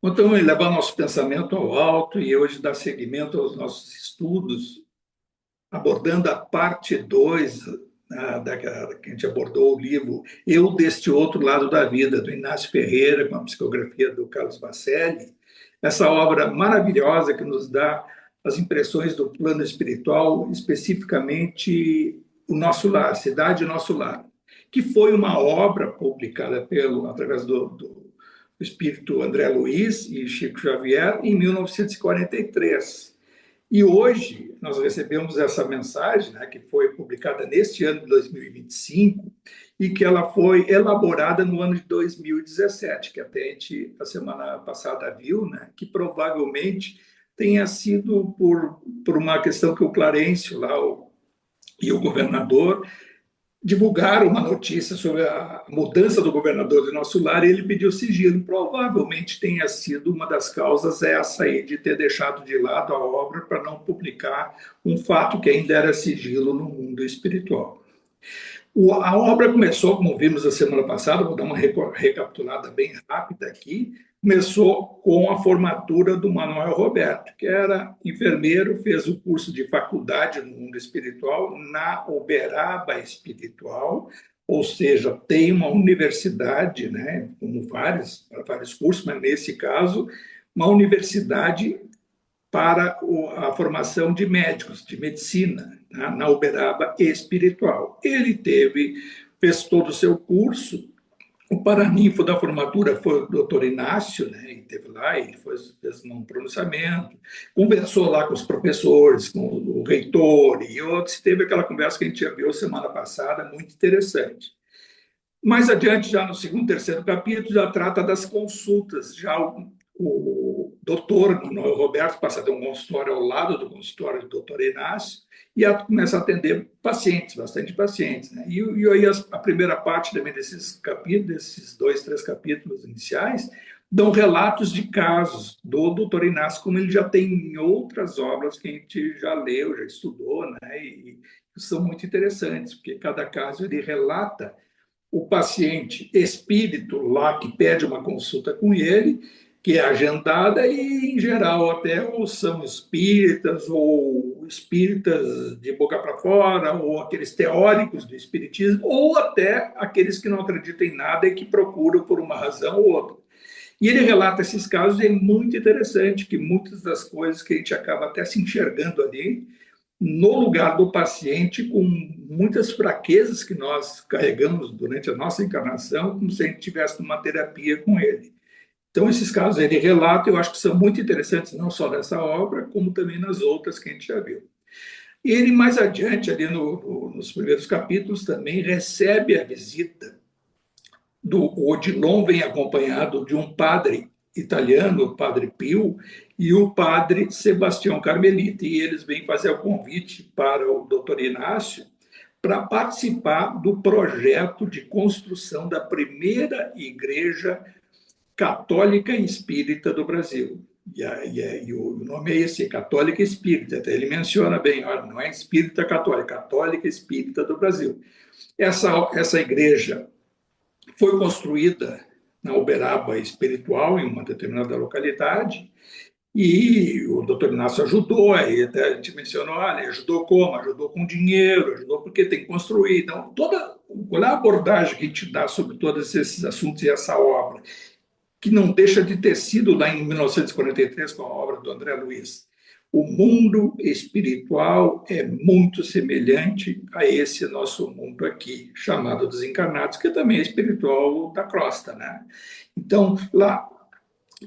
Então, levar nosso pensamento ao alto e hoje dar seguimento aos nossos estudos, abordando a parte 2 que a gente abordou o livro Eu Deste Outro Lado da Vida, do Inácio Ferreira, com a psicografia do Carlos Bacelli. Essa obra maravilhosa que nos dá as impressões do plano espiritual, especificamente o nosso lar, a cidade Nosso Lar, que foi uma obra publicada através do espírito André Luiz e Chico Xavier em 1943. E hoje nós recebemos essa mensagem, né, que foi publicada neste ano de 2025 e que ela foi elaborada no ano de 2017, que até a gente, a semana passada, viu, né, que provavelmente tenha sido por uma questão que o Clarencio lá, e o governador divulgaram uma notícia sobre a mudança do governador de Nosso Lar e ele pediu sigilo. Provavelmente tenha sido uma das causas essa aí de ter deixado de lado a obra para não publicar um fato que ainda era sigilo no mundo espiritual. A obra começou, como vimos a semana passada, vou dar uma recapitulada bem rápida aqui. Começou com a formatura do Manuel Roberto, que era enfermeiro, fez o curso de faculdade no mundo espiritual, na Uberaba Espiritual, ou seja, tem uma universidade, né, como vários cursos, mas nesse caso, uma universidade para a formação de médicos, de medicina, na Uberaba Espiritual. Fez todo o seu curso. O paraninfo da formatura foi o doutor Inácio, né? Ele esteve lá, ele fez um pronunciamento, conversou lá com os professores, com o reitor e outros, teve aquela conversa que a gente já viu semana passada, muito interessante. Mais adiante, já no segundo, terceiro capítulo, já trata das consultas. Já o doutor Manuel Roberto passa a ter um consultório ao lado do consultório do doutor Inácio e começa a atender pacientes, bastante pacientes. Né? E aí a primeira parte também desses capítulos, desses dois, três capítulos iniciais, dão relatos de casos do doutor Inácio, como ele já tem em outras obras que a gente já leu, já estudou, né? E são muito interessantes, porque cada caso ele relata o paciente espírito lá que pede uma consulta com ele, que é agendada, e em geral até ou são espíritas ou espíritas de boca para fora, ou aqueles teóricos do espiritismo, ou até aqueles que não acreditam em nada e que procuram por uma razão ou outra. E ele relata esses casos e é muito interessante que muitas das coisas que a gente acaba até se enxergando ali no lugar do paciente com muitas fraquezas que nós carregamos durante a nossa encarnação, como se a gente tivesse uma terapia com ele. Então, esses casos ele relata, eu acho que são muito interessantes, não só nessa obra, como também nas outras que a gente já viu. E ele, mais adiante, ali nos primeiros capítulos, também recebe a visita o Odilon vem acompanhado de um padre italiano, o padre Pio, e o padre Sebastião Carmelita. E eles vêm fazer o convite para o doutor Inácio para participar do projeto de construção da primeira igreja católica e espírita do Brasil. E o nome é esse, Católica Espírita. Até ele menciona bem, olha, não é espírita católica, Católica Espírita do Brasil. Essa igreja foi construída na Uberaba Espiritual, em uma determinada localidade, e o doutor Inácio ajudou, aí até a gente mencionou, olha, ajudou como? Ajudou com dinheiro, ajudou porque tem que construir. Então, toda a abordagem que a gente dá sobre todos esses assuntos e essa obra, que não deixa de ter sido lá em 1943 com a obra do André Luiz. O mundo espiritual é muito semelhante a esse nosso mundo aqui, chamado desencarnados, que também é espiritual da crosta, né? Então, lá,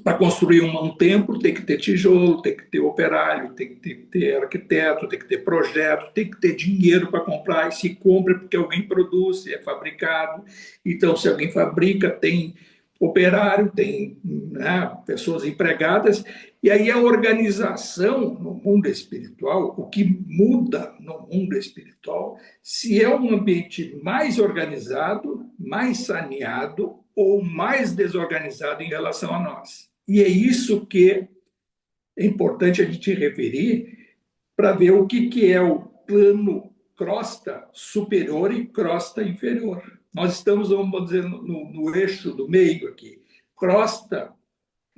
para construir um templo, tem que ter tijolo, tem que ter operário, tem que ter arquiteto, tem que ter projeto, tem que ter dinheiro para comprar, e se compra porque alguém produz, é fabricado. Então, se alguém fabrica, tem operário, tem, né, pessoas empregadas, e aí a organização no mundo espiritual, o que muda no mundo espiritual, se é um ambiente mais organizado, mais saneado ou mais desorganizado em relação a nós. E é isso que é importante a gente referir para ver o que é o plano crosta superior e crosta inferior. Nós estamos, vamos dizer, no eixo do meio aqui. Crosta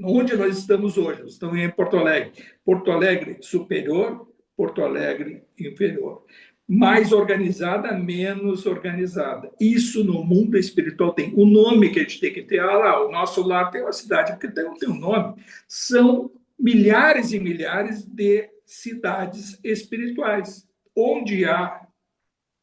onde nós estamos hoje? Nós estamos em Porto Alegre. Porto Alegre superior, Porto Alegre inferior. Mais organizada, menos organizada. Isso no mundo espiritual tem. O nome que a gente tem que ter, o nosso lar tem uma cidade, porque tem um nome. São milhares e milhares de cidades espirituais, onde há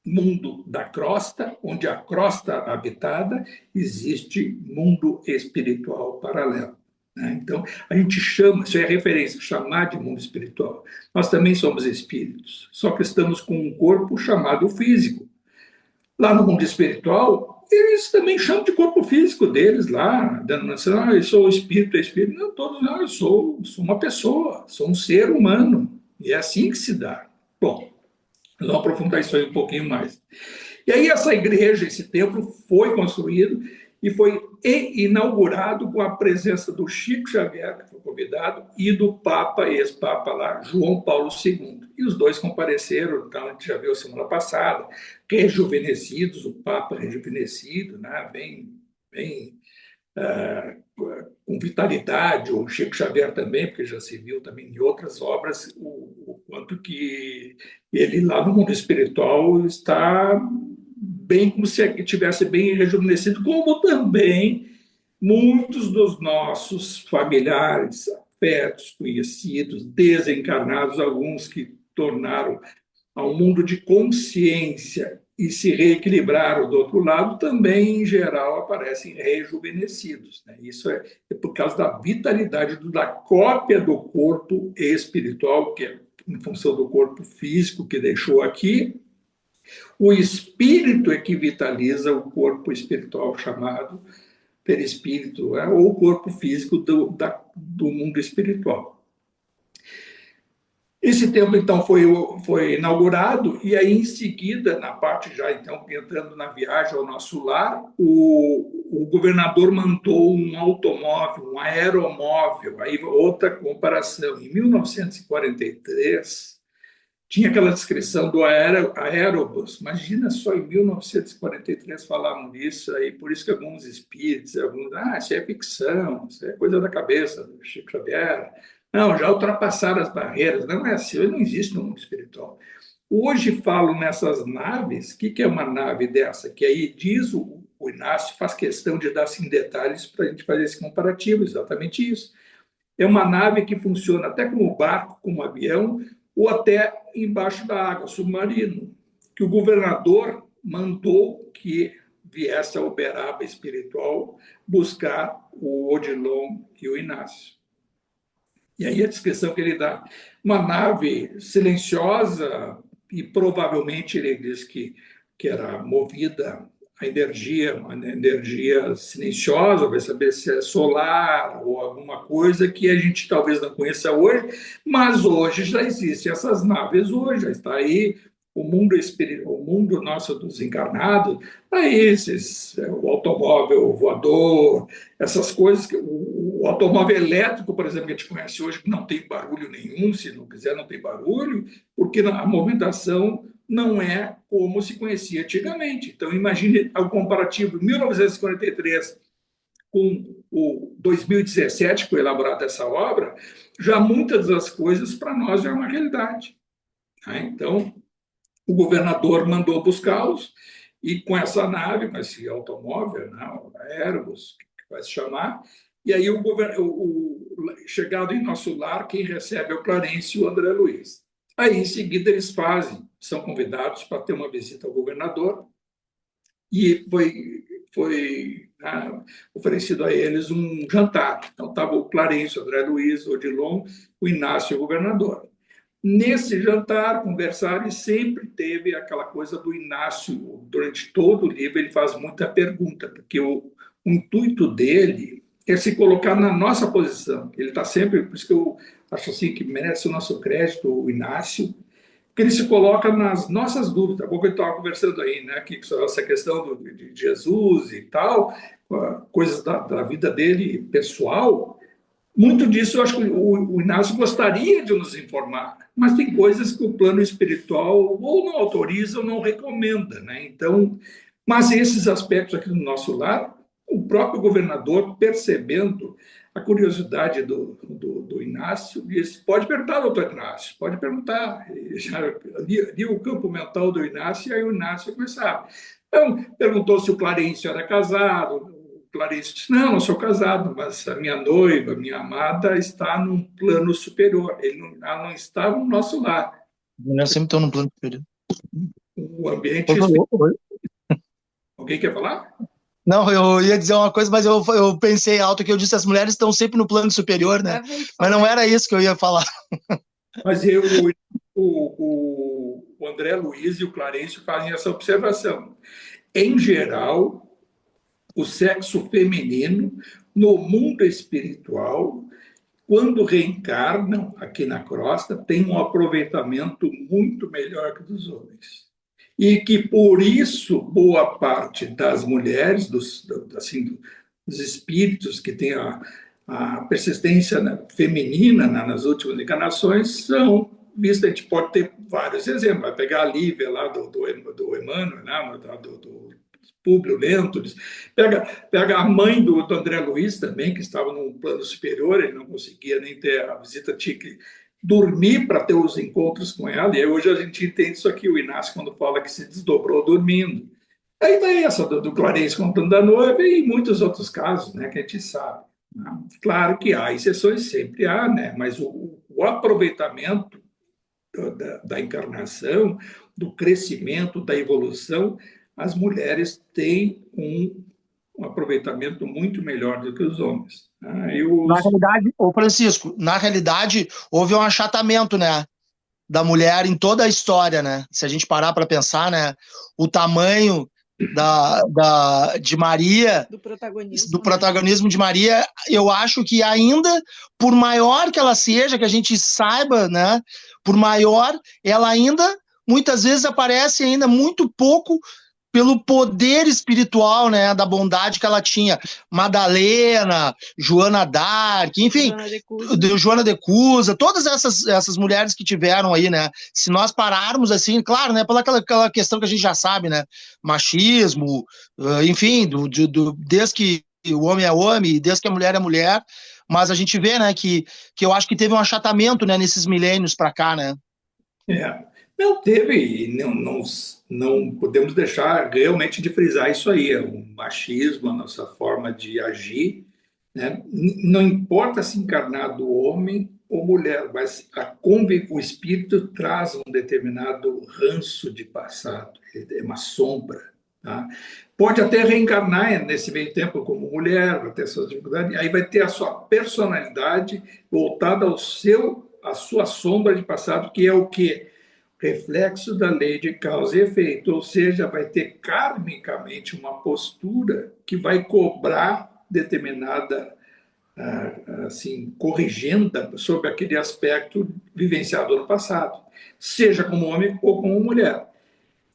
mundo da crosta, onde a crosta habitada, existe mundo espiritual paralelo. Né? Então, a gente chama, isso é referência, chamar de mundo espiritual. Nós também somos espíritos, só que estamos com um corpo chamado físico. Lá no mundo espiritual, eles também chamam de corpo físico deles lá, dando eu sou espírito, é espírito. Não, todos não, eu sou uma pessoa, sou um ser humano. E é assim que se dá. Bom, vamos aprofundar isso aí um pouquinho mais. E aí essa igreja, esse templo foi construído e foi inaugurado com a presença do Chico Xavier, que foi convidado, e do Papa, ex-Papa lá, João Paulo II. E os dois compareceram, então a gente já viu semana passada, rejuvenescidos, o Papa rejuvenescido, né, bem com vitalidade, o Chico Xavier também, porque já se viu também em outras obras o quanto que ele lá no mundo espiritual está bem, como se estivesse bem rejuvenescido, como também muitos dos nossos familiares, afetos, conhecidos, desencarnados, alguns que tornaram ao mundo de consciência e se reequilibraram do outro lado, também, em geral, aparecem rejuvenescidos. Né? Isso é por causa da vitalidade da cópia do corpo espiritual, que é em função do corpo físico que deixou aqui. O espírito é que vitaliza o corpo espiritual chamado perispírito, né? Ou o corpo físico do mundo espiritual. Esse templo, então, foi inaugurado, e aí, em seguida, na parte já, então, entrando na viagem ao nosso lar, o governador mandou um automóvel, um aeromóvel, aí outra comparação. Em 1943, tinha aquela descrição do aerobus. Imagina só em 1943 falavam disso, aí, por isso que alguns espíritos, isso é ficção, isso é coisa da cabeça do Chico Xavier. Não, já ultrapassaram as barreiras. Não é assim, não existe no mundo espiritual. Hoje falam nessas naves, o que é uma nave dessa? Que aí diz o Inácio, faz questão de dar assim, detalhes para a gente fazer esse comparativo, exatamente isso. É uma nave que funciona até como barco, como avião, ou até embaixo da água, submarino, que o governador mandou que viesse a Uberaba espiritual buscar o Odilon e o Inácio. E aí a descrição que ele dá, uma nave silenciosa e provavelmente ele diz que era movida a energia, uma energia silenciosa, vai saber se é solar ou alguma coisa que a gente talvez não conheça hoje, mas hoje já existem essas naves, hoje já está aí o mundo nosso dos encarnados, aí o automóvel voador, essas coisas, o automóvel elétrico, por exemplo, que a gente conhece hoje, que não tem barulho nenhum, se não quiser não tem barulho, porque a movimentação não é como se conhecia antigamente. Então, imagine o comparativo de 1943 com o 2017, que foi elaborada essa obra, já muitas das coisas para nós já é uma realidade. Então, o governador mandou buscá-los e com essa nave, com esse automóvel, né, o Airbus, que vai se chamar, e aí chegado em nosso lar, quem recebe é o Clarence e o André Luiz. Aí, em seguida, eles são convidados para ter uma visita ao governador e foi oferecido a eles um jantar. Então, estava o Clarence, o André Luiz, o Odilon, o Inácio e o governador. Nesse jantar, conversaram, e sempre teve aquela coisa do Inácio, durante todo o livro, ele faz muita pergunta, porque o intuito dele é se colocar na nossa posição. Ele está sempre, por isso que eu acho assim que merece o nosso crédito, o Inácio, porque ele se coloca nas nossas dúvidas. Há pouco eu estava conversando aí, né, que essa questão de Jesus e tal, coisas da vida dele pessoal. Muito disso eu acho que o Inácio gostaria de nos informar, mas tem coisas que o plano espiritual ou não autoriza ou não recomenda, né? Então, mas esses aspectos aqui no nosso lar, o próprio governador percebendo a curiosidade do Inácio disse, pode perguntar, doutor Inácio, pode perguntar. E já li o campo mental do Inácio, e aí o Inácio começava. Então, perguntou se o Clarencio era casado. O Clarencio disse, não sou casado, mas a minha noiva, minha amada, está num plano superior. Ela não está no nosso lar. Eu sempre estou no plano superior. O ambiente Por espiritual. favor. Alguém quer falar? Não, eu ia dizer uma coisa, mas eu pensei alto que eu disse as mulheres estão sempre no plano superior, né? Mas não era isso que eu ia falar. Mas o André Luiz e o Clarencio fazem essa observação. Em geral, o sexo feminino, no mundo espiritual, quando reencarnam aqui na crosta, tem um aproveitamento muito melhor que dos homens. E que, por isso, boa parte das mulheres, assim, dos espíritos que têm a persistência feminina nas últimas encarnações, são vistas. A gente pode ter vários exemplos. Vai pegar a Lívia lá do Emmanuel, né, do Públio Lentulus, pega a mãe do André Luiz também, que estava num plano superior, ele não conseguia nem ter a visita, tinha que dormir para ter os encontros com ela, e hoje a gente entende isso aqui, o Inácio, quando fala que se desdobrou dormindo. Aí vai essa do Clarencio contando da noiva e muitos outros casos, né, que a gente sabe. Né? Claro que há exceções, sempre há, né, mas o aproveitamento da encarnação, do crescimento, da evolução, as mulheres têm um aproveitamento muito melhor do que os homens. Né? Na realidade, ô Francisco, na realidade, houve um achatamento, né, da mulher em toda a história, né? Se a gente parar para pensar, né, o tamanho de Maria, do protagonismo de Maria, eu acho que ainda, por maior que ela seja, que a gente saiba, né, por maior, ela ainda, muitas vezes aparece ainda muito pouco pelo poder espiritual, né, da bondade que ela tinha. Madalena, Joana d'Arc, enfim, Joana de Cusa, todas essas mulheres que tiveram aí, né, se nós pararmos assim, claro, né, pela aquela questão que a gente já sabe, né, machismo, enfim, desde que o homem é homem, desde que a mulher é mulher, mas a gente vê, né, que eu acho que teve um achatamento, né, nesses milênios para cá, né. É, não teve, não podemos deixar realmente de frisar isso aí, é o machismo, a nossa forma de agir, né? Não importa se encarnado homem ou mulher, mas o espírito traz um determinado ranço de passado, é uma sombra. Tá? Pode até reencarnar nesse meio tempo como mulher, vai ter suas dificuldades, aí vai ter a sua personalidade voltada à sua sombra de passado, que é o quê? Reflexo da lei de causa e efeito, ou seja, vai ter karmicamente uma postura que vai cobrar determinada assim corrigenda sobre aquele aspecto vivenciado no passado, seja como homem ou como mulher.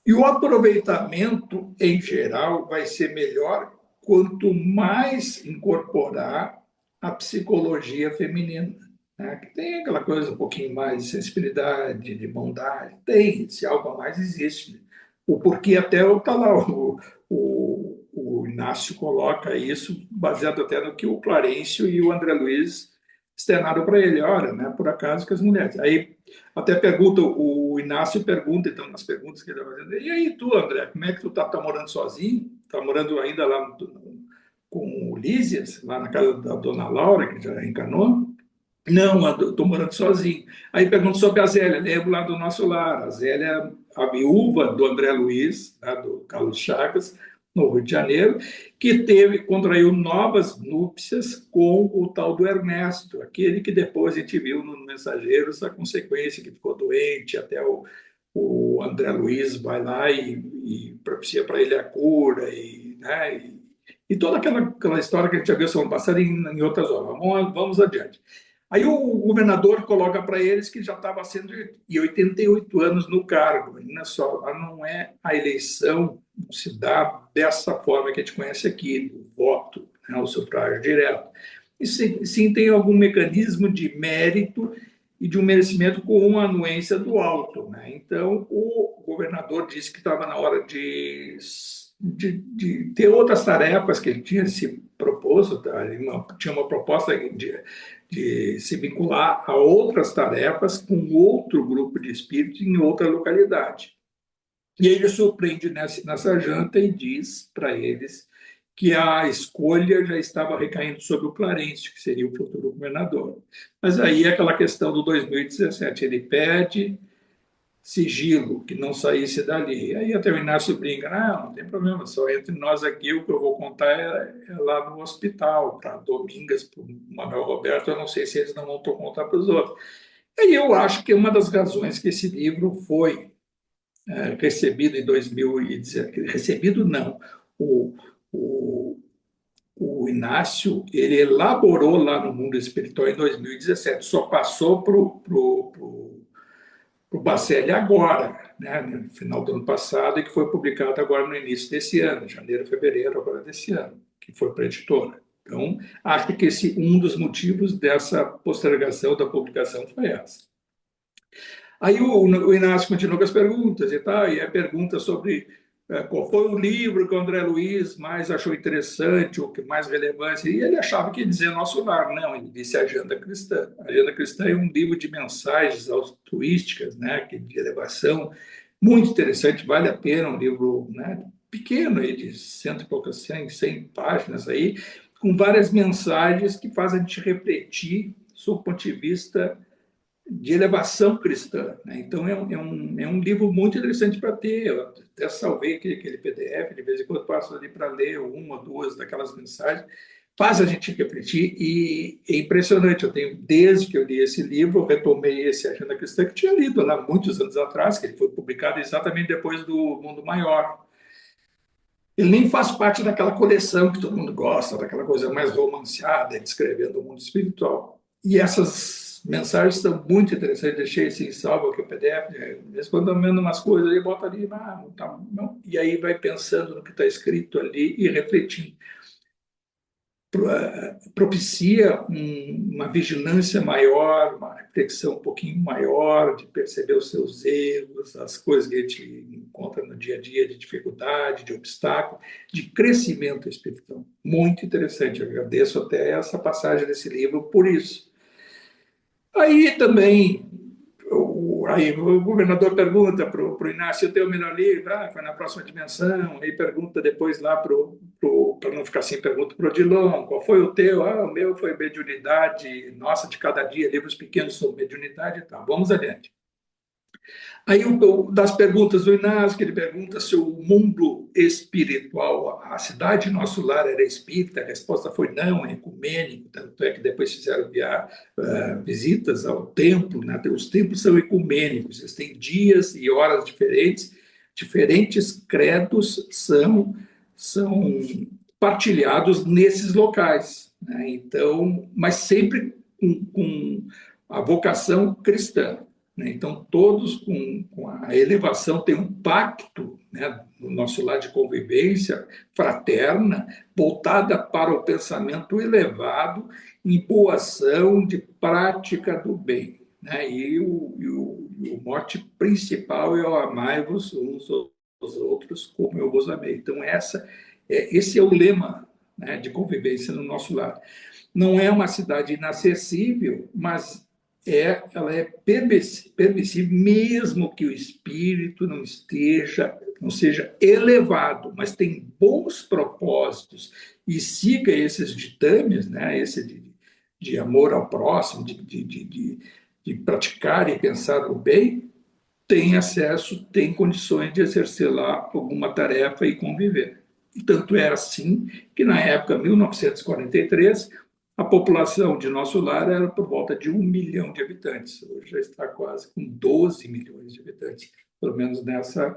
E o aproveitamento em geral vai ser melhor quanto mais incorporar a psicologia feminina, né? Que tem aquela coisa um pouquinho mais de sensibilidade, de bondade, tem, esse algo a mais existe. O porquê até está lá, o Inácio coloca isso baseado até no que o Clarencio e o André Luiz externaram para ele, olha, né, por acaso que as mulheres. Aí até pergunta, o Inácio pergunta, então, nas perguntas que ele está fazendo, e aí tu, André, como é que tu tá morando sozinho? Tá morando ainda lá com o Lísias, lá na casa da dona Laura, que já encanou? Não, estou morando sozinho. Aí pergunto sobre a Zélia, lembro lá do nosso lar. A Zélia, a viúva do André Luiz, né, do Carlos Chagas, no Rio de Janeiro, que contraiu novas núpcias com o tal do Ernesto, aquele que depois a gente viu no Mensageiros a consequência, que ficou doente, até o André Luiz vai lá e propicia para ele a cura, né, e toda aquela história que a gente já viu semana passada em outras horas. Vamos adiante. Aí o governador coloca para eles que já estava sendo 88 anos no cargo. E não é a eleição, não se dá dessa forma que a gente conhece aqui, o voto, né, o sufrágio direto. E sim tem algum mecanismo de mérito e de um merecimento com uma anuência do alto. Né? Então, o governador disse que estava na hora de ter outras tarefas que ele tinha se proposto, esposo, tá? Tinha uma proposta de se vincular a outras tarefas com outro grupo de espíritos em outra localidade. E ele surpreende nessa janta e diz para eles que a escolha já estava recaindo sobre o Clarencio, que seria o futuro governador. Mas aí é aquela questão do 2017, ele pede sigilo, que não saísse dali. Aí até o Inácio brinca, não tem problema, só entre nós aqui, o que eu vou contar é lá no hospital, para Domingas, para o Manuel Roberto, eu não sei se eles não vão contar para os outros. E eu acho que uma das razões que esse livro foi recebido em 2017, recebido não, o, o, o Inácio, ele elaborou lá no Mundo Espiritual em 2017, só passou para o Bacelli agora, né, no final do ano passado, e que foi publicado agora no início desse ano, janeiro, fevereiro agora desse ano, que foi para a editora. Então, acho que um dos motivos dessa postergação da publicação foi essa. Aí o Inácio continua com as perguntas e tal, e a pergunta sobre qual foi o livro que o André Luiz mais achou interessante, ou que mais relevância, e ele achava que ia dizer Nosso Lar. Não, ele disse Agenda Cristã. A Agenda Cristã é um livro de mensagens altruísticas, né, de elevação, muito interessante, vale a pena, um livro, né, pequeno, aí, de cento e poucas, 100 páginas, aí, com várias mensagens que fazem a gente refletir sob o ponto de vista de elevação cristã. Né? Então, é um livro muito interessante para ter. Eu até salvei aquele PDF, de vez em quando passo ali para ler uma ou duas daquelas mensagens, faz a gente refletir e é impressionante. Eu tenho, desde que eu li esse livro, eu retomei esse Agenda Cristã, que tinha lido lá muitos anos atrás, que ele foi publicado exatamente depois do Mundo Maior. Ele nem faz parte daquela coleção que todo mundo gosta, daquela coisa mais romanceada, descrevendo o mundo espiritual. E essas mensagens são muito interessantes. Deixei assim, salvo aqui o PDF. De vez em quando eu vendo umas coisas aí, bota ali, não, tá, não. E aí vai pensando no que está escrito ali e refletindo. Propicia uma vigilância maior, uma reflexão um pouquinho maior, de perceber os seus erros, as coisas que a gente encontra no dia a dia, de dificuldade, de obstáculo, de crescimento espiritual. Muito interessante, eu agradeço até essa passagem desse livro por isso. Aí também aí o governador pergunta para o Inácio, tem o melhor livro? Foi na próxima dimensão. Aí pergunta depois lá, para não ficar sem pergunta, para o Odilon, qual foi o teu? O meu foi Mediunidade, Nossa de Cada Dia, livros pequenos sobre mediunidade e tal. Vamos adiante. Aí, das perguntas do Inácio, que ele pergunta se o mundo espiritual, a cidade Nosso Lar era espírita, a resposta foi não, é ecumênico, tanto é que depois fizeram visitas ao templo, né? Os templos são ecumênicos, eles têm dias e horas diferentes, diferentes credos são partilhados nesses locais, né? Então, mas sempre com a vocação cristã. Então, todos com a elevação, tem um pacto, né, no nosso lado de convivência fraterna, voltada para o pensamento elevado, em boa ação, de prática do bem. Né? E o mote principal é o amai-vos uns aos outros como eu vos amei. Então, esse é o lema, né, de convivência no nosso lado. Não é uma cidade inacessível, mas ela é permissível, mesmo que o espírito não seja elevado, mas tem bons propósitos e siga esses ditames, né? Esse de amor ao próximo, de praticar e pensar o bem, tem acesso, tem condições de exercer lá alguma tarefa e conviver. E tanto é assim que, na época, 1943, a população de Nosso Lar era por volta de 1 milhão de habitantes. Hoje já está quase com 12 milhões de habitantes, pelo menos nessa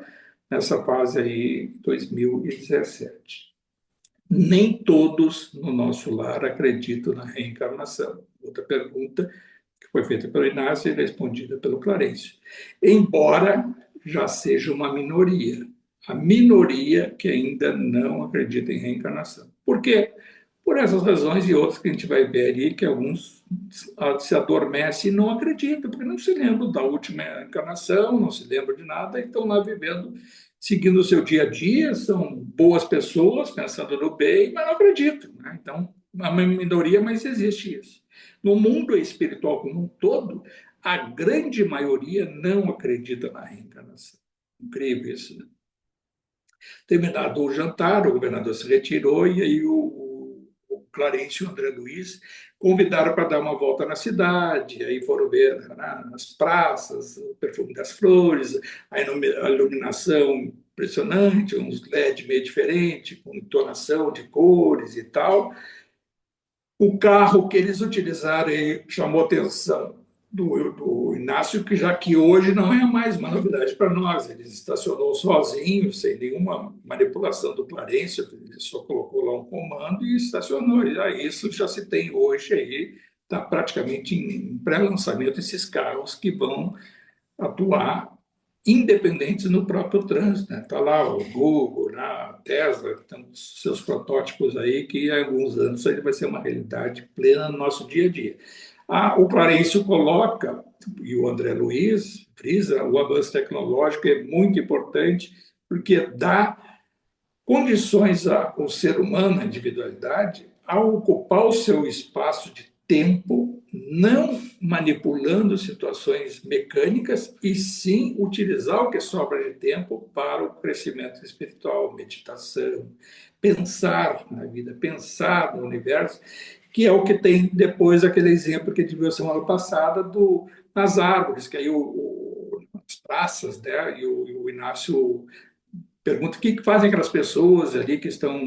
fase aí, 2017. Nem todos no Nosso Lar acreditam na reencarnação. Outra pergunta que foi feita pelo Inácio e respondida pelo Clarencio. Embora já seja uma minoria, a minoria que ainda não acredita em reencarnação. Por quê? Por essas razões e outras que a gente vai ver ali, que alguns se adormecem e não acreditam, porque não se lembram da última encarnação, não se lembram de nada, e estão lá vivendo, seguindo o seu dia a dia, são boas pessoas, pensando no bem, mas não acreditam. Né? Então, uma minoria, mas existe isso. No mundo espiritual como um todo, a grande maioria não acredita na reencarnação. Incrível isso, né? Terminado o jantar, o governador se retirou e aí o Clarence e o André Luiz convidaram para dar uma volta na cidade. Aí foram ver, né, nas praças, o perfume das flores, a iluminação impressionante, uns LED meio diferente, com entonação de cores e tal. O carro que eles utilizaram chamou a atenção do Inácio, que já que hoje não é mais uma novidade para nós. Ele estacionou sozinho, sem nenhuma manipulação do Clarencio, ele só colocou lá um comando e estacionou. E isso já se tem hoje aí, está praticamente em pré-lançamento esses carros que vão atuar independentes no próprio trânsito. Está, né? Lá o Google, a Tesla, tem seus protótipos aí que há alguns anos ele vai ser uma realidade plena no nosso dia a dia. O Clarencio coloca, e o André Luiz frisa, o avanço tecnológico é muito importante porque dá condições ao ser humano, à individualidade, a ocupar o seu espaço de tempo, não manipulando situações mecânicas, e sim utilizar o que sobra de tempo para o crescimento espiritual, meditação, pensar na vida, pensar no universo, que é o que tem depois aquele exemplo que a gente viu semana passada nas árvores, que aí as praças, né, e o Inácio pergunta o que fazem aquelas pessoas ali que estão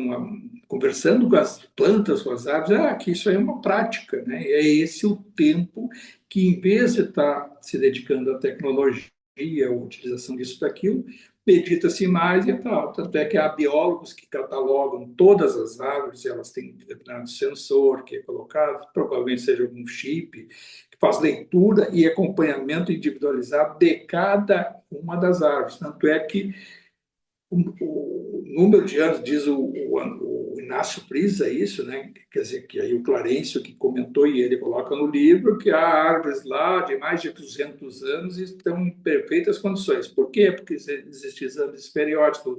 conversando com as plantas, com as árvores. Que isso aí é uma prática, né? É esse o tempo que, em vez de estar se dedicando à tecnologia, à utilização disso, daquilo, medita-se mais e tal. Tanto é que há biólogos que catalogam todas as árvores, elas têm um determinado sensor que é colocado, provavelmente seja algum chip, que faz leitura e acompanhamento individualizado de cada uma das árvores. Tanto é que o número de anos, diz o Inácio frisa isso, né? Quer dizer, que aí o Clarencio que comentou e ele coloca no livro que há árvores lá de mais de 200 anos e estão em perfeitas condições. Por quê? Porque existem exames periódicos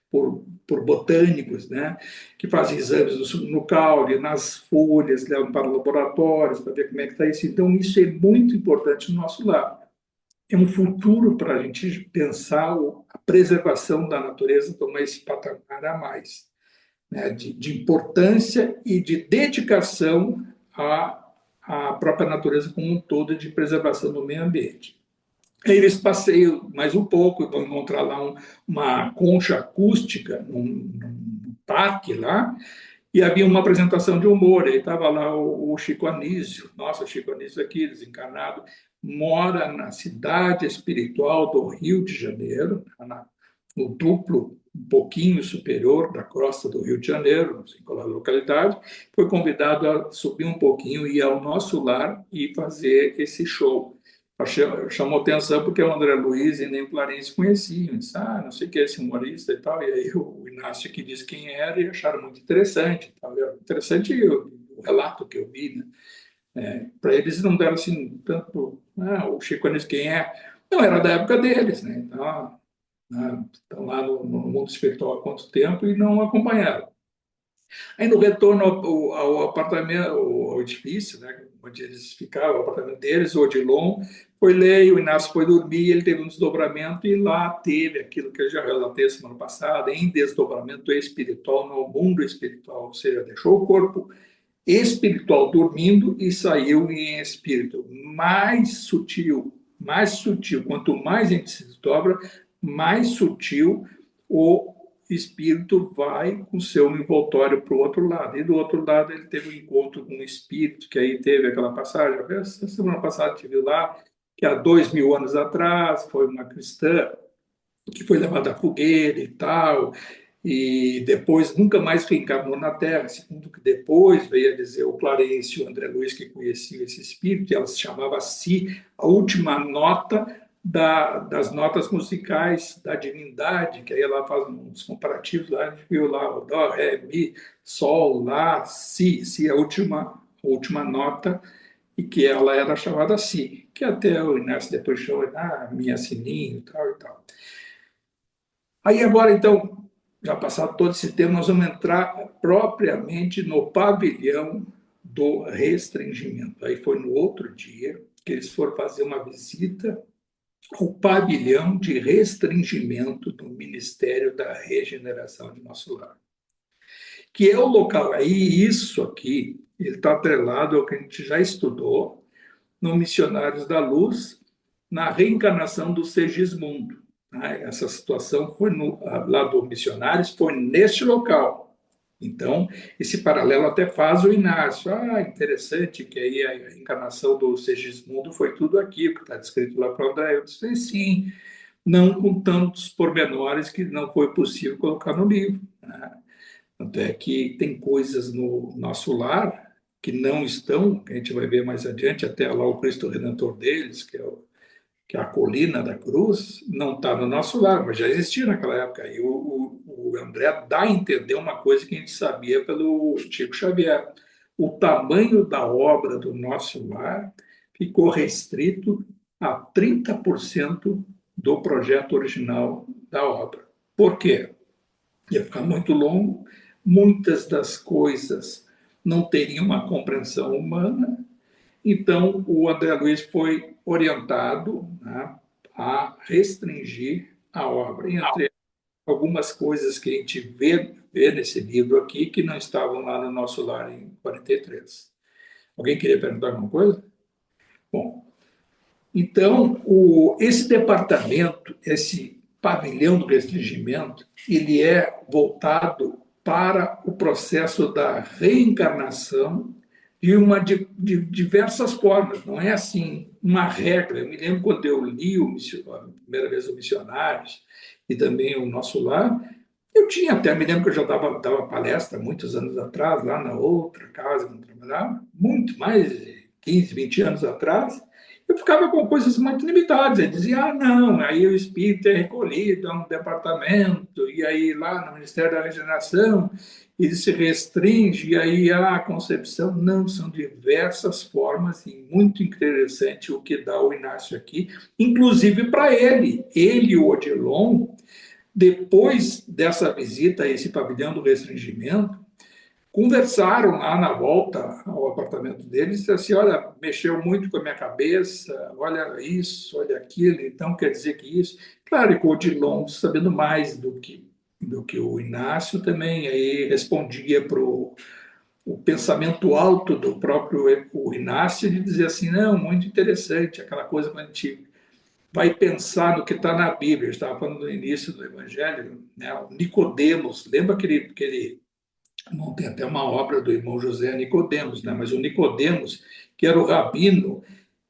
por botânicos, né? Que fazem exames no caule, nas folhas, levam para laboratórios para ver como é que está isso. Então, isso é muito importante no nosso lado. É um futuro para a gente pensar a preservação da natureza tomar esse patamar a mais, né? De importância e de dedicação à própria natureza como um todo, de preservação do meio ambiente. Aí eles passeiam mais um pouco, vão encontrar lá uma concha acústica, num parque lá, e havia uma apresentação de humor, aí estava lá o Chico Anísio, nossa, Chico Anísio aqui, desencarnado, mora na cidade espiritual do Rio de Janeiro, no duplo um pouquinho superior da costa do Rio de Janeiro, não sei qual é a localidade, foi convidado a subir um pouquinho, ir ao nosso lar e fazer esse show. Chamou atenção porque o André Luiz e nem o Clarence conheciam. Disse, não sei o que é esse humorista e tal. E aí o Inácio que disse quem era e acharam muito interessante. Tal. Interessante o relato que eu vi, né? Para eles não deram assim tanto, o Chico Anísio quem é? Não, era da época deles, né? Então, estão lá no mundo espiritual há quanto tempo e não acompanharam. Aí no retorno ao apartamento, ao edifício, né, onde eles ficavam, o apartamento deles, o Odilon foi ler, o Inácio foi dormir, ele teve um desdobramento e lá teve aquilo que eu já relatei semana passada, em desdobramento espiritual, no mundo espiritual, ou seja, deixou o corpo espiritual dormindo e saiu em espírito. Mais sutil, quanto mais a gente se desdobra, mais sutil o espírito vai com seu envoltório para o outro lado. E do outro lado ele teve um encontro com um espírito, que aí teve aquela passagem, a semana passada tive lá, que há 2000 anos atrás foi uma cristã que foi levada à fogueira e tal, e depois nunca mais reencarnou na Terra, segundo que depois veio a dizer o Clarencio e o André Luiz que conheciam esse espírito, e ela se chamava Si, a última nota das notas musicais da divindade, que aí ela faz uns comparativos lá, a gente viu lá o Dó, Ré, Mi, Sol, Lá, Si, Si é a última nota, e que ela era chamada Si, que até o Inácio depois chama minha sininho e tal e tal. Aí agora, então, já passado todo esse tempo, nós vamos entrar propriamente no pavilhão do restringimento. Aí foi no outro dia que eles foram fazer uma visita ao pavilhão de restringimento do Ministério da Regeneração de Nosso Lar, que é o local. Aí isso aqui, ele está atrelado ao que a gente já estudou no Missionários da Luz, na reencarnação do Segismundo. Essa situação foi lá do Missionários, foi neste local. Então, esse paralelo até faz o Inácio. Interessante que aí a encarnação do Segismundo foi tudo aquilo que está descrito lá para o André. Eu disse, sim, não com tantos pormenores que não foi possível colocar no livro. Tanto é que tem coisas no nosso lar que não estão, que a gente vai ver mais adiante, até lá o Cristo Redentor deles, que é a colina da cruz, não está no nosso lar, mas já existia naquela época. E o André dá a entender uma coisa que a gente sabia pelo Chico Xavier. O tamanho da obra do nosso lar ficou restrito a 30% do projeto original da obra. Por quê? Ia ficar muito longo, muitas das coisas não teriam uma compreensão humana, então o André Luiz foi orientado, né, a restringir a obra, entre algumas coisas que a gente vê nesse livro aqui que não estavam lá no nosso lar em 43. Alguém queria perguntar alguma coisa? Bom, então, esse departamento, esse pavilhão do restringimento, ele é voltado para o processo da reencarnação de diversas formas. Não é assim uma regra. Eu me lembro quando eu li a primeira vez o Missionários e também o Nosso Lar, eu tinha até, me lembro que eu já dava palestra muitos anos atrás, lá na outra casa que eu trabalhava, muito mais de 15, 20 anos atrás, eu ficava com coisas muito limitadas. Ele dizia, não, aí o espírito é recolhido a um departamento, e aí lá no Ministério da Regeneração, ele se restringe, e aí a concepção. Não, são diversas formas, e muito interessante o que dá o Inácio aqui, inclusive para ele. Ele e o Odilon, depois dessa visita a esse pavilhão do restringimento, conversaram lá na volta ao apartamento deles e disseram assim, olha, mexeu muito com a minha cabeça, olha isso, olha aquilo, então quer dizer que isso. Claro, e com o Odilon, sabendo mais do que o Inácio também, aí respondia para o pensamento alto do próprio o Inácio de dizer assim, não, muito interessante, aquela coisa que a gente vai pensar no que está na Bíblia. Eu estava falando no início do Evangelho, né? O Nicodemos, lembra que ele não, tem até uma obra do irmão José Nicodemos, né? Mas o Nicodemos, que era o rabino,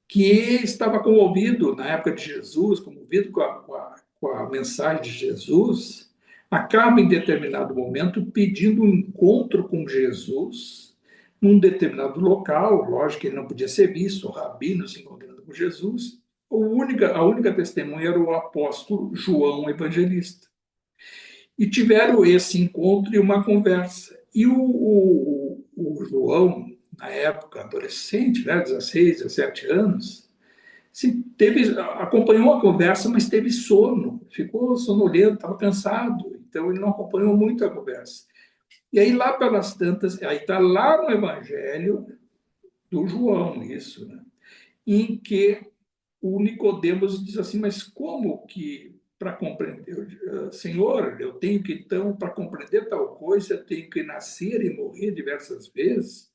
que estava comovido na época de Jesus, comovido com a mensagem de Jesus, acaba em determinado momento pedindo um encontro com Jesus num determinado local. Lógico que ele não podia ser visto, o rabino se encontrando com Jesus. A única testemunha era o apóstolo João Evangelista. E tiveram esse encontro e uma conversa. E o João, na época, adolescente, né, 16, 17 anos, acompanhou a conversa, mas teve sono, ficou sonolento, estava cansado, então ele não acompanhou muito a conversa. E aí, lá pelas tantas, aí está lá no Evangelho do João, isso, né, em que o Nicodemos diz assim, mas como que para compreender, Senhor, eu tenho que então, para compreender tal coisa, eu tenho que nascer e morrer diversas vezes?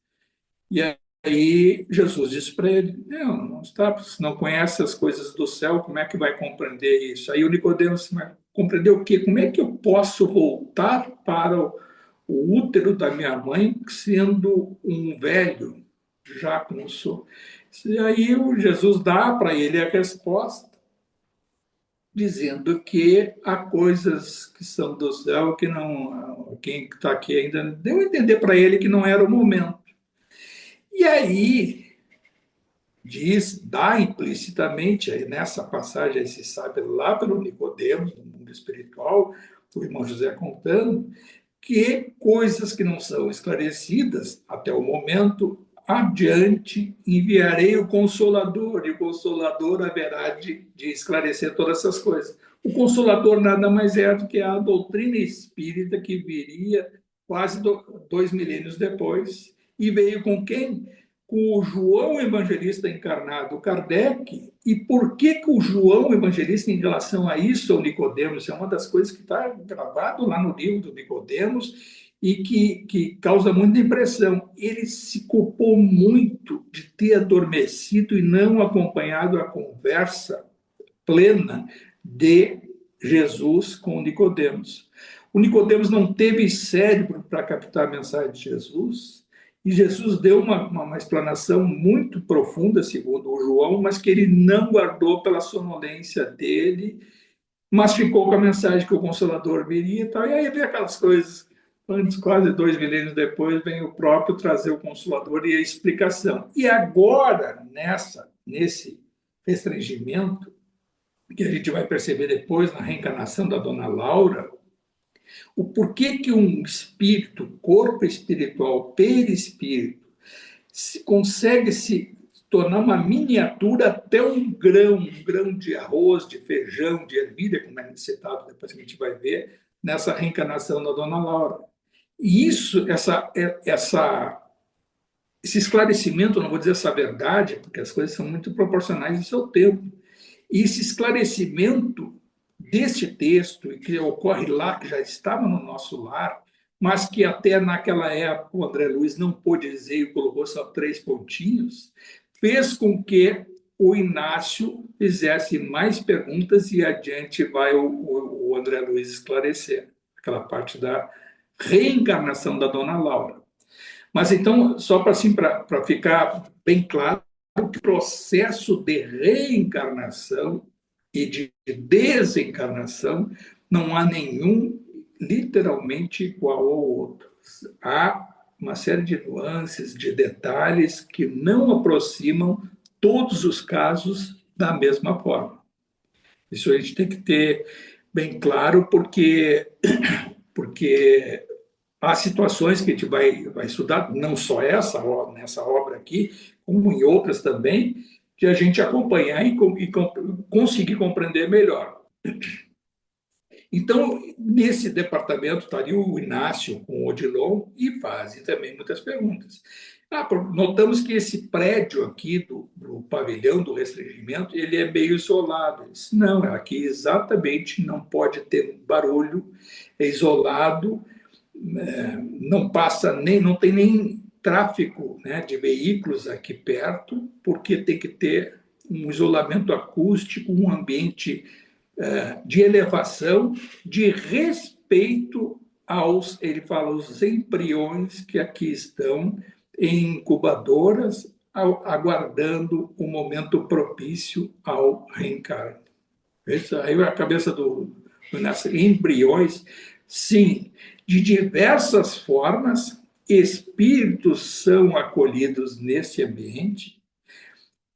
E aí Jesus disse para ele, não está, se não conhece as coisas do céu, como é que vai compreender isso? Aí o Nicodemos disse, mas compreender o quê? Como é que eu posso voltar para o útero da minha mãe sendo um velho, já como sou? E aí o Jesus dá para ele a resposta, dizendo que há coisas que são do céu que não. Quem está aqui ainda deu a entender para ele que não era o momento. E aí dá implicitamente, aí nessa passagem, aí se sabe lá pelo Nicodemos, no mundo espiritual, o irmão José contando, que coisas que não são esclarecidas até o momento, adiante enviarei o Consolador, e o Consolador haverá de esclarecer todas essas coisas. O Consolador nada mais é do que a doutrina espírita que viria quase 2 milênios depois. E veio com quem? Com o João Evangelista encarnado, Kardec. E por que, que o João Evangelista, em relação a isso, ao Nicodemos, é uma das coisas que está gravado lá no livro do Nicodemos e que causa muita impressão. Ele se culpou muito de ter adormecido e não acompanhado a conversa plena de Jesus com Nicodemos. O Nicodemos não teve cérebro para captar a mensagem de Jesus, e Jesus deu uma explanação muito profunda, segundo o João, mas que ele não guardou pela sonolência dele, mas ficou com a mensagem que o Consolador viria e tal. E aí vem aquelas coisas, antes, quase 2 milênios depois, vem o próprio trazer o Consolador e a explicação. E agora, nesse restringimento, que a gente vai perceber depois na reencarnação da Dona Laura, o porquê que um espírito, corpo espiritual, perispírito, consegue se tornar uma miniatura até um grão de arroz, de feijão, de ervilha, como é citado, depois que a gente vai ver, nessa reencarnação da Dona Laura. E isso, esse esclarecimento, não vou dizer essa verdade, porque as coisas são muito proporcionais ao seu tempo, e esse esclarecimento deste texto, que ocorre lá, que já estava no nosso lar, mas que até naquela época o André Luiz não pôde dizer e colocou só 3 pontinhos, fez com que o Inácio fizesse mais perguntas e adiante vai o André Luiz esclarecer aquela parte da reencarnação da Dona Laura. Mas então, só para assim, para ficar bem claro, o processo de reencarnação e de desencarnação não há nenhum literalmente igual ao outro. Há uma série de nuances, de detalhes que não aproximam todos os casos da mesma forma. Isso a gente tem que ter bem claro, porque há situações que a gente vai estudar, não só nessa obra aqui, como em outras também, que a gente acompanhar e conseguir compreender melhor. Então, nesse departamento estaria o Inácio com o Odilon e fazem também muitas perguntas. Notamos que esse prédio aqui do pavilhão do restringimento, ele é meio isolado. Ele disse, não, aqui exatamente não pode ter barulho, é isolado, não passa nem, não tem nem tráfego, né, de veículos aqui perto, porque tem que ter um isolamento acústico, um ambiente de elevação, de respeito aos, ele fala, os embriões que aqui estão em incubadoras, aguardando o momento propício ao reencarne. Isso aí é a cabeça do embriões, sim, de diversas formas, espíritos são acolhidos nesse ambiente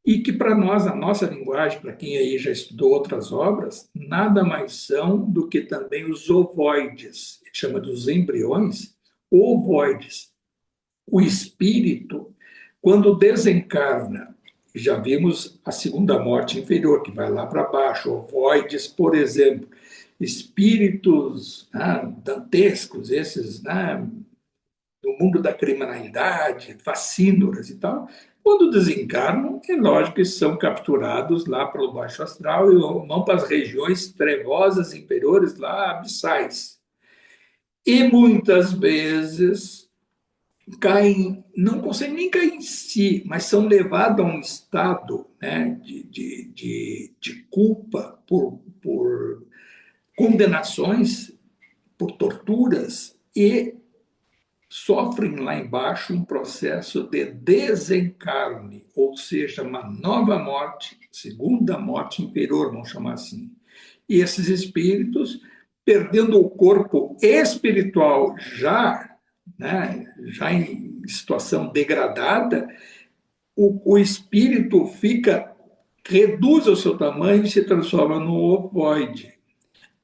e que para nós, a nossa linguagem, para quem aí já estudou outras obras, nada mais são do que também os ovoides, que chama dos embriões, ovoides. O espírito, quando desencarna, já vimos a segunda morte inferior, que vai lá para baixo, ovoides, por exemplo, espíritos dantescos, esses do mundo da criminalidade, facínoras e tal, quando desencarnam, é lógico que são capturados lá pelo baixo astral e vão para as regiões trevosas inferiores, lá abissais. E muitas vezes caem, não conseguem nem cair em si, mas são levados a um estado, né, de culpa por condenações, por torturas, e sofrem lá embaixo um processo de desencarne, ou seja, uma nova morte, segunda morte inferior, vamos chamar assim. E esses espíritos, perdendo o corpo espiritual já em situação degradada, o espírito reduz o seu tamanho e se transforma no ovoide.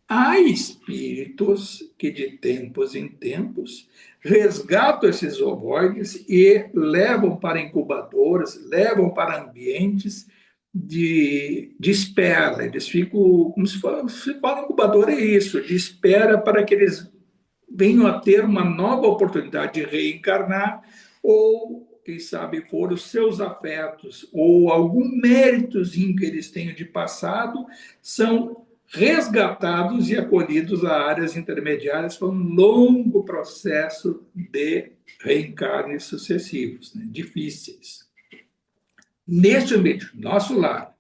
Há espíritos que, de tempos em tempos, resgatam esses ovoides e levam para incubadoras, levam para ambientes de espera. Eles ficam, como se fala incubador, é isso, de espera para que eles venham a ter uma nova oportunidade de reencarnar, ou, quem sabe, for os seus afetos, ou algum méritozinho que eles tenham de passado, são resgatados e acolhidos a áreas intermediárias para um longo processo de reencarnes sucessivos, né, difíceis. Neste ambiente, nosso lar,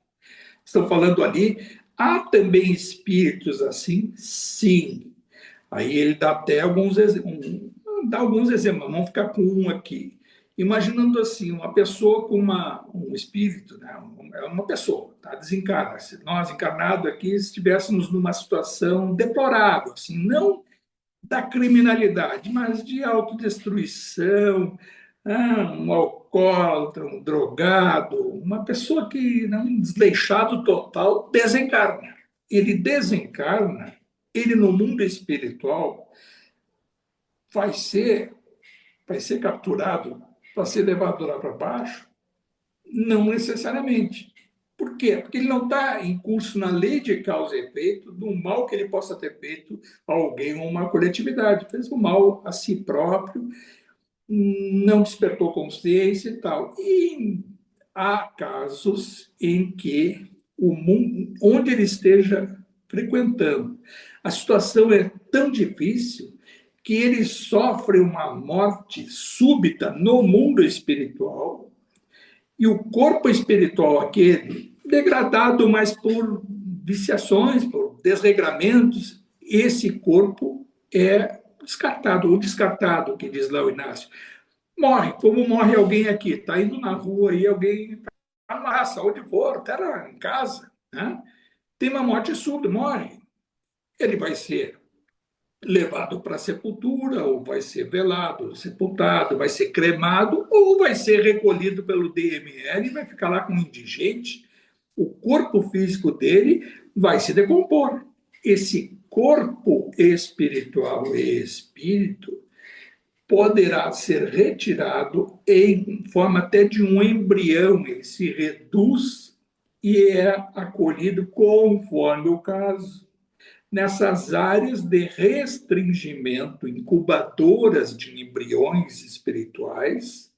estão falando ali, há também espíritos assim? Sim. Aí ele dá até dá alguns exemplos, vamos ficar com um aqui. Imaginando assim, uma pessoa com um espírito, né? É uma pessoa, tá desencarnada. Se nós, encarnados aqui, estivéssemos numa situação deplorável, assim, não da criminalidade, mas de autodestruição, um alcoólatra, um drogado, uma pessoa que, um desleixado total, desencarna. Ele desencarna, ele no mundo espiritual vai ser, vai ser capturado, vai ser levado lá para baixo? Não necessariamente. Por quê? Porque ele não está em curso na lei de causa e efeito do mal que ele possa ter feito a alguém ou uma coletividade. Fez o mal a si próprio, não despertou consciência e tal. E há casos em que o mundo, onde ele esteja frequentando, a situação é tão difícil que ele sofre uma morte súbita no mundo espiritual e o corpo espiritual aquele, degradado mais por viciações, por desregramentos, esse corpo é descartado, ou descartado, que diz lá o Inácio. Morre, como morre alguém aqui, está indo na rua e alguém está na raça, onde for, está em casa, né? Tem uma morte súbita, morre. Ele vai ser levado para a sepultura, ou vai ser velado, sepultado, vai ser cremado, ou vai ser recolhido pelo DML e vai ficar lá como indigente. O corpo físico dele vai se decompor. Esse corpo espiritual e espírito poderá ser retirado em forma até de um embrião, ele se reduz e é acolhido conforme o caso nessas áreas de restringimento, incubadoras de embriões espirituais,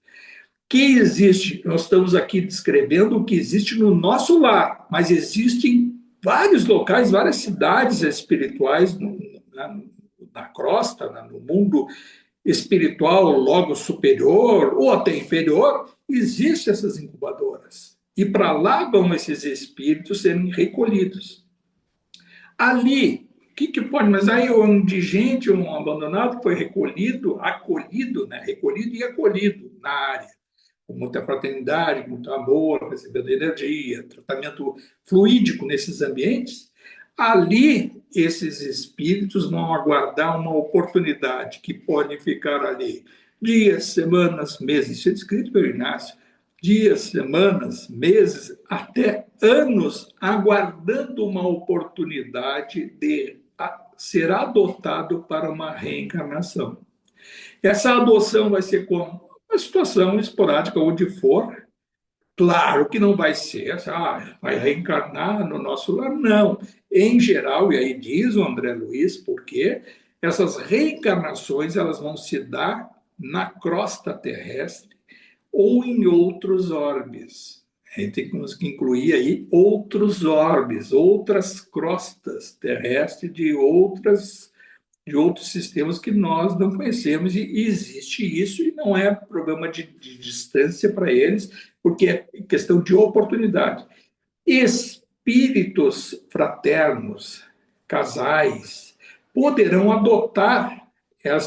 que existe, nós estamos aqui descrevendo o que existe no nosso lar, mas existem vários locais, várias cidades espirituais na crosta, no mundo espiritual logo superior ou até inferior, existem essas incubadoras. E para lá vão esses espíritos serem recolhidos. Ali, o que pode? Mas aí um indigente, um abandonado foi recolhido, acolhido, né? Recolhido e acolhido na área, com muita fraternidade, com muito amor, recebendo energia, tratamento fluídico nesses ambientes. Ali, esses espíritos vão aguardar uma oportunidade que pode ficar ali dias, semanas, meses. Isso é descrito pelo Inácio. Dias, semanas, meses, até anos, aguardando uma oportunidade de ser adotado para uma reencarnação. Essa adoção vai ser como uma situação esporádica, onde for. Claro que não vai ser, vai reencarnar no nosso lar, não. Em geral, e aí diz o André Luiz, porque essas reencarnações elas vão se dar na crosta terrestre ou em outros orbes. A gente tem que incluir aí outros orbes, outras crostas terrestres de outros sistemas que nós não conhecemos, e existe isso, e não é problema de distância para eles, porque é questão de oportunidade. Espíritos fraternos, casais, poderão adotar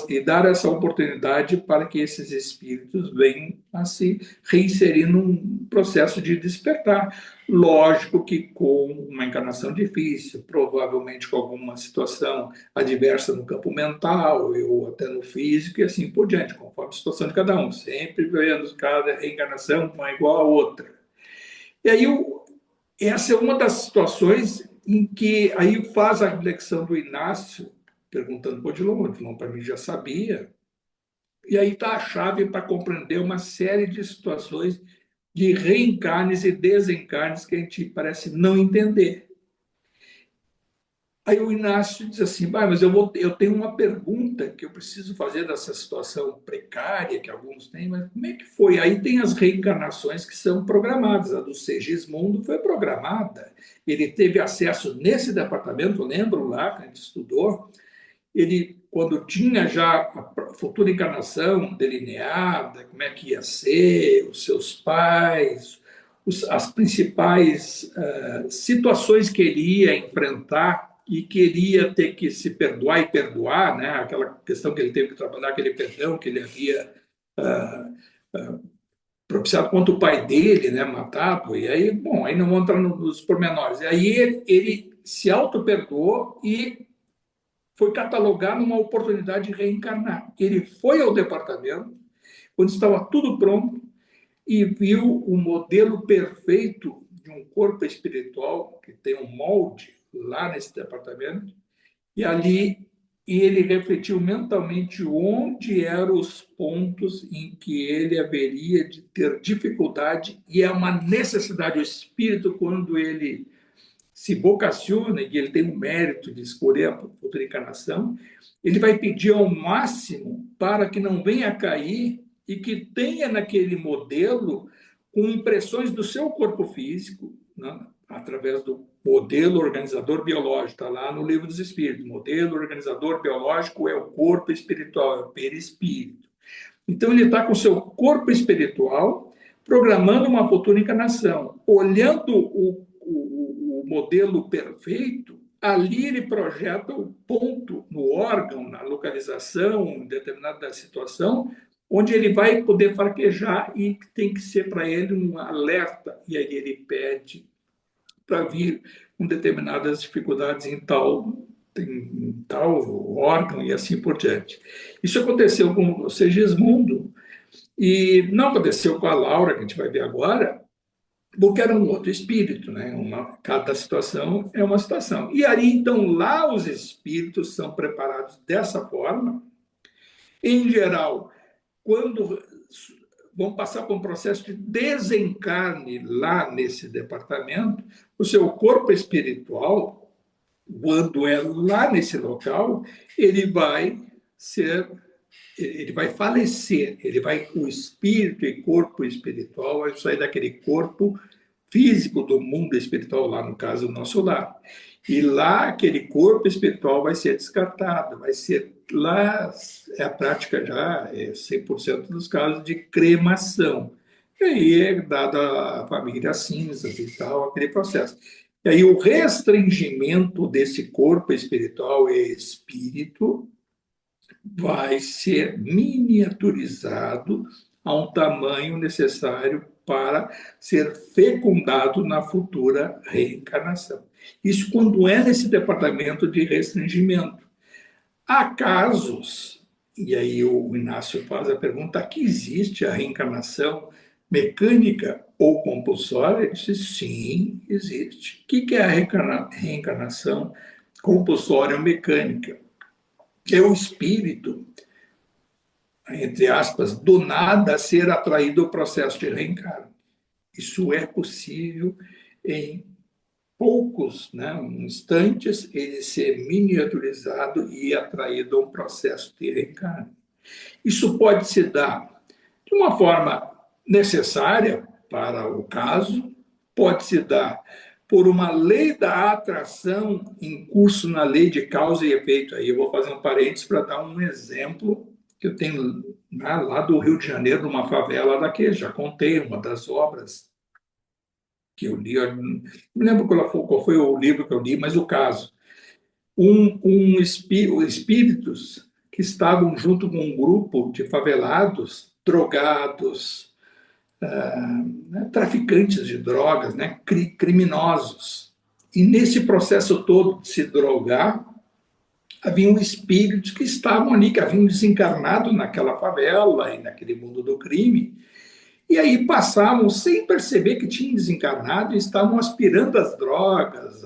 e dar essa oportunidade para que esses espíritos venham a se reinserir num processo de despertar. Lógico que com uma encarnação difícil, provavelmente com alguma situação adversa no campo mental ou até no físico e assim por diante, conforme a situação de cada um, sempre vendo cada reencarnação não é igual a outra. E aí, essa é uma das situações em que aí faz a reflexão do Inácio, perguntando para o Odilon para mim já sabia, e aí está a chave para compreender uma série de situações de reencarnes e desencarnes que a gente parece não entender. Aí o Inácio diz assim, mas eu tenho uma pergunta que eu preciso fazer dessa situação precária que alguns têm, mas como é que foi? Aí tem as reencarnações que são programadas. A do Segismundo foi programada. Ele teve acesso nesse departamento, lembram lá que a gente estudou? Ele, quando tinha já a futura encarnação delineada, como é que ia ser, os seus pais, as principais situações que ele ia enfrentar e queria ter que se perdoar e perdoar, né? Aquela questão que ele teve que trabalhar, aquele perdão que ele havia propiciado contra o pai dele, né? Matado. E aí, bom, aí não vou entrar nos pormenores. E aí ele se auto-perdoou e foi catalogar numa oportunidade de reencarnar. Ele foi ao departamento, quando estava tudo pronto, e viu o modelo perfeito de um corpo espiritual, que tem um molde lá nesse departamento, e ali ele refletiu mentalmente onde eram os pontos em que ele haveria de ter dificuldade, e é uma necessidade, o espírito, quando ele se vocaciona e ele tem o mérito de escolher a futura encarnação, ele vai pedir ao máximo para que não venha a cair e que tenha naquele modelo com impressões do seu corpo físico, né, através do modelo organizador biológico, está lá no Livro dos Espíritos. O modelo organizador biológico é o corpo espiritual, é o perispírito. Então, ele está com o seu corpo espiritual programando uma futura encarnação, olhando o modelo perfeito, ali ele projeta o ponto no órgão, na localização, em determinada situação, onde ele vai poder fraquejar e tem que ser para ele um alerta. E aí ele pede para vir com determinadas dificuldades em tal órgão e assim por diante. Isso aconteceu com o Segismundo e não aconteceu com a Laura, que a gente vai ver agora, porque era um outro espírito, né? Cada situação é uma situação. E aí, então, lá os espíritos são preparados dessa forma. Em geral, quando vão passar por um processo de desencarne lá nesse departamento, o seu corpo espiritual, quando é lá nesse local, ele vai ser, ele vai falecer, o espírito e corpo espiritual vai sair daquele corpo físico do mundo espiritual, lá no caso do nosso lar. E lá aquele corpo espiritual vai ser descartado, vai ser lá, é a prática já, 100% dos casos de cremação. E aí é dada a família cinzas e tal, aquele processo. E aí o restringimento desse corpo espiritual e espírito vai ser miniaturizado a um tamanho necessário para ser fecundado na futura reencarnação. Isso quando é nesse departamento de restringimento. Há casos, e aí o Inácio faz a pergunta, que existe a reencarnação mecânica ou compulsória? Ele disse, sim, existe. O que é a reencarnação compulsória ou mecânica? É o espírito, entre aspas, do nada ser atraído ao processo de reencarne. Isso é possível em poucos, né, instantes, ele ser miniaturizado e atraído a um processo de reencarne. Isso pode se dar de uma forma necessária para o caso, pode se dar por uma lei da atração em curso na lei de causa e efeito. Aí eu vou fazer um parênteses para dar um exemplo que eu tenho lá do Rio de Janeiro, numa favela daqui, já contei uma das obras que eu li, eu não me lembro qual foi o livro que eu li, mas o caso. Espíritos que estavam junto com um grupo de favelados, drogados, né, traficantes de drogas, né, criminosos. E nesse processo todo de se drogar, haviam espíritos que estavam ali, que haviam desencarnado naquela favela e naquele mundo do crime, e aí passavam sem perceber que tinham desencarnado e estavam aspirando as drogas,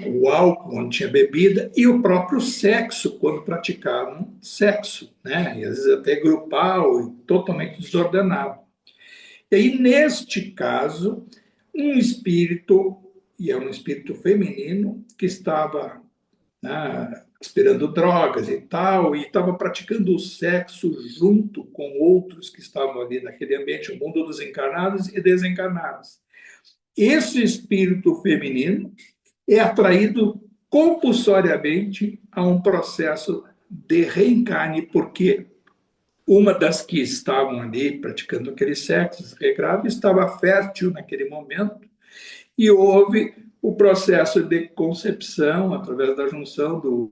o álcool onde tinha bebida e o próprio sexo quando praticavam sexo, né? E às vezes até grupal e totalmente desordenado. E aí, neste caso, um espírito, e é um espírito feminino, que estava, né, aspirando drogas e tal, e estava praticando o sexo junto com outros que estavam ali naquele ambiente, o mundo dos encarnados e desencarnados. Esse espírito feminino é atraído compulsoriamente a um processo de reencarne, porque uma das que estavam ali praticando aquele sexo regrado estava fértil naquele momento e houve o processo de concepção através da junção do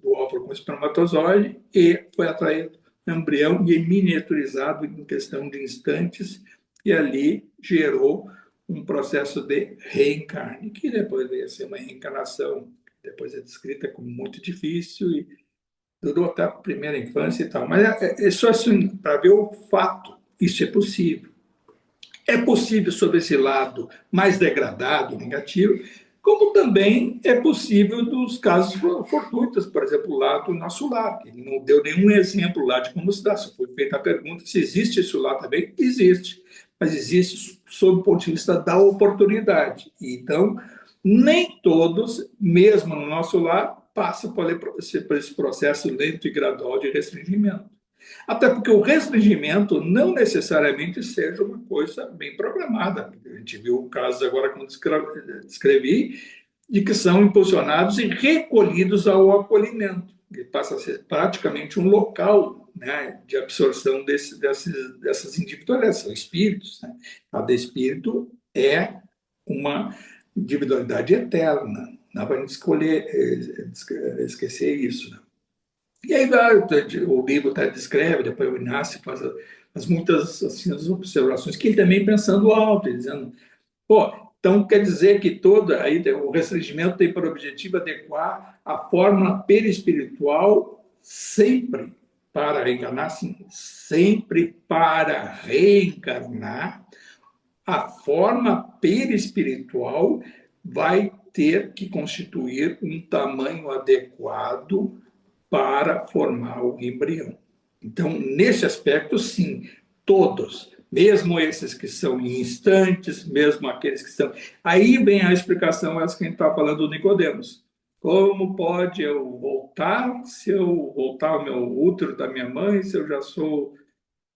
óvulo com o espermatozoide e foi atraído um embrião e miniaturizado em questão de instantes e ali gerou um processo de reencarne, que depois veio a ser uma reencarnação, depois é descrita como muito difícil e durou até a primeira infância e tal. Mas é só assim, para ver o fato, isso é possível. É possível sobre esse lado mais degradado, negativo, como também é possível dos casos fortuitos, por exemplo, lá do nosso lar, que ele não deu nenhum exemplo lá de como se dá. Se foi feita a pergunta se existe isso lá também, existe, mas existe sob o ponto de vista da oportunidade. Então, nem todos, mesmo no nosso lar, passam por esse processo lento e gradual de restringimento. Até porque o restringimento não necessariamente seja uma coisa bem programada. A gente viu casos agora, como descrevi, de que são impulsionados e recolhidos ao acolhimento, que passa a ser praticamente um local, né, de absorção dessas individualidades, são espíritos. Né? Cada espírito é uma individualidade eterna. Não dá para a gente esquecer isso. Né? E aí o livro até descreve, depois o Inácio faz muitas assim, as observações, que ele também pensando alto, dizendo, pô, então quer dizer que o restringimento tem por objetivo adequar a forma perispiritual sempre para reencarnar, sim, sempre para reencarnar, a forma perispiritual vai ter que constituir um tamanho adequado para formar o embrião. Então, nesse aspecto, sim, todos, mesmo esses que são em instantes, mesmo aqueles que são. Aí vem a explicação, essa que a gente está falando do Nicodemos. Como pode eu voltar se eu voltar ao meu útero da minha mãe, se eu já sou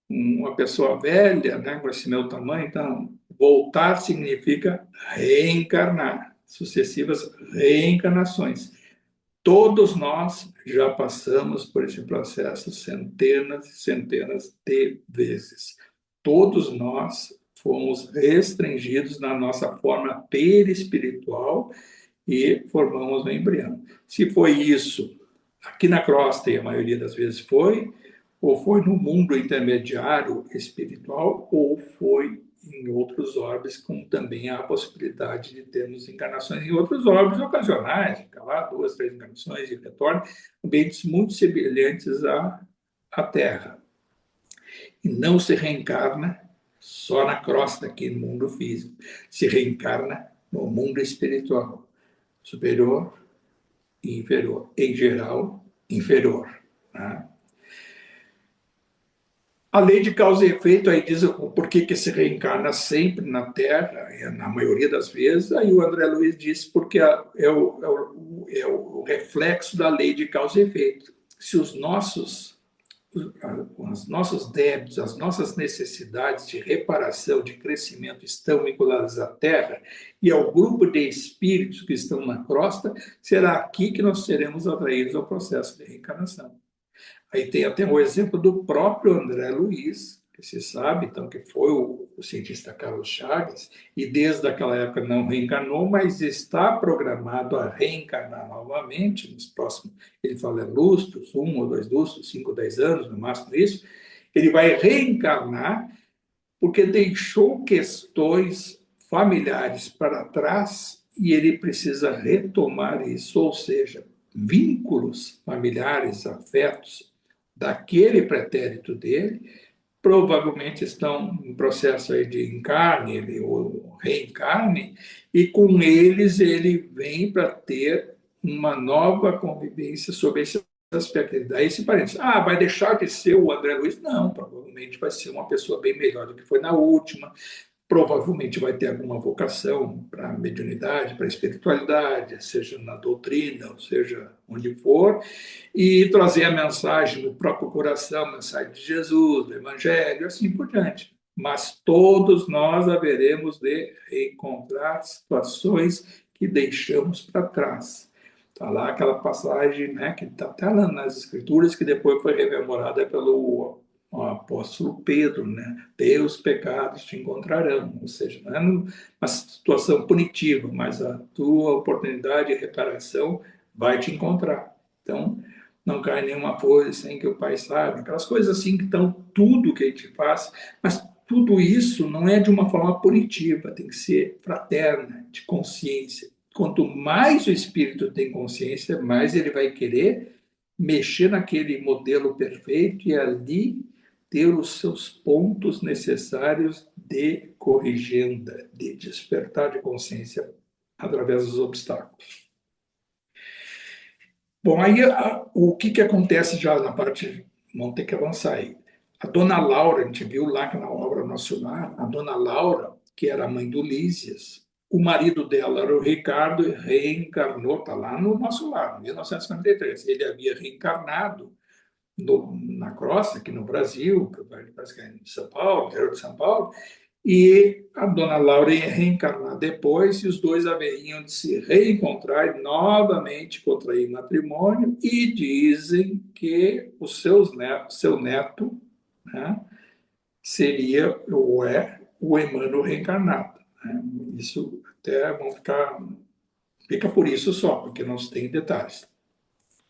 uma pessoa velha, né, com esse meu tamanho? Então, voltar significa reencarnar, sucessivas reencarnações. Todos nós já passamos por esse processo centenas e centenas de vezes. Todos nós fomos restringidos na nossa forma perispiritual e formamos um embrião. Se foi isso aqui na crosta, e a maioria das vezes foi, ou foi no mundo intermediário espiritual, ou foi em outros orbes, como também há a possibilidade de termos encarnações em outros orbes ocasionais, fica lá 2, 3 encarnações e retorna, ambientes muito semelhantes à Terra. E não se reencarna só na crosta, aqui no mundo físico, se reencarna no mundo espiritual, superior e inferior, em geral, inferior. Né? A lei de causa e efeito aí diz o porquê que se reencarna sempre na Terra, na maioria das vezes, aí o André Luiz disse porque é o reflexo da lei de causa e efeito. Se os nossos débitos, as nossas necessidades de reparação, de crescimento estão vinculadas à Terra e ao grupo de espíritos que estão na crosta, será aqui que nós seremos atraídos ao processo de reencarnação. Aí tem até o exemplo do próprio André Luiz, que se sabe, então, que foi o cientista Carlos Chagas, e desde aquela época não reencarnou, mas está programado a reencarnar novamente nos próximos, ele fala lustros, 1 ou 2 lustros, 5, 10 anos, no máximo isso, ele vai reencarnar porque deixou questões familiares para trás e ele precisa retomar isso, ou seja, vínculos familiares, afetos, daquele pretérito dele, provavelmente estão em processo aí de encarne ou reencarne, e com eles ele vem para ter uma nova convivência sobre esse aspectos. Daí esse parênteses, vai deixar de ser o André Luiz? Não, provavelmente vai ser uma pessoa bem melhor do que foi na última, provavelmente vai ter alguma vocação para a mediunidade, para a espiritualidade, seja na doutrina, ou seja onde for, e trazer a mensagem do próprio coração, a mensagem de Jesus, do Evangelho, assim por diante. Mas todos nós haveremos de encontrar situações que deixamos para trás. Está lá aquela passagem, né, que está até lá nas Escrituras, que depois foi rememorada pelo apóstolo Pedro, né? Teus pecados te encontrarão. Ou seja, não é uma situação punitiva, mas a tua oportunidade de reparação vai te encontrar. Então, não cai nenhuma folha sem que o Pai saiba. Aquelas coisas assim que estão tudo que a gente faz, mas tudo isso não é de uma forma punitiva, tem que ser fraterna, de consciência. Quanto mais o espírito tem consciência, mais ele vai querer mexer naquele modelo perfeito e ali ter os seus pontos necessários de corrigenda, de despertar de consciência através dos obstáculos. Bom, aí o que acontece já na parte, vamos ter que avançar aí. A dona Laura, a gente viu lá na obra Nosso Lar, a dona Laura, que era a mãe do Lísias, o marido dela era o Ricardo, reencarnou, está lá no Nosso Lar, em 1953. Ele havia reencarnado na Crosta, aqui no Brasil, parece que é em São Paulo, interior de São Paulo, e a dona Laura ia reencarnar depois, e os dois haveriam de se reencontrar e novamente contrair matrimônio, e dizem que seu neto, né, seria ou é o Emmanuel reencarnado. Né? Isso até fica por isso só, porque não se tem detalhes.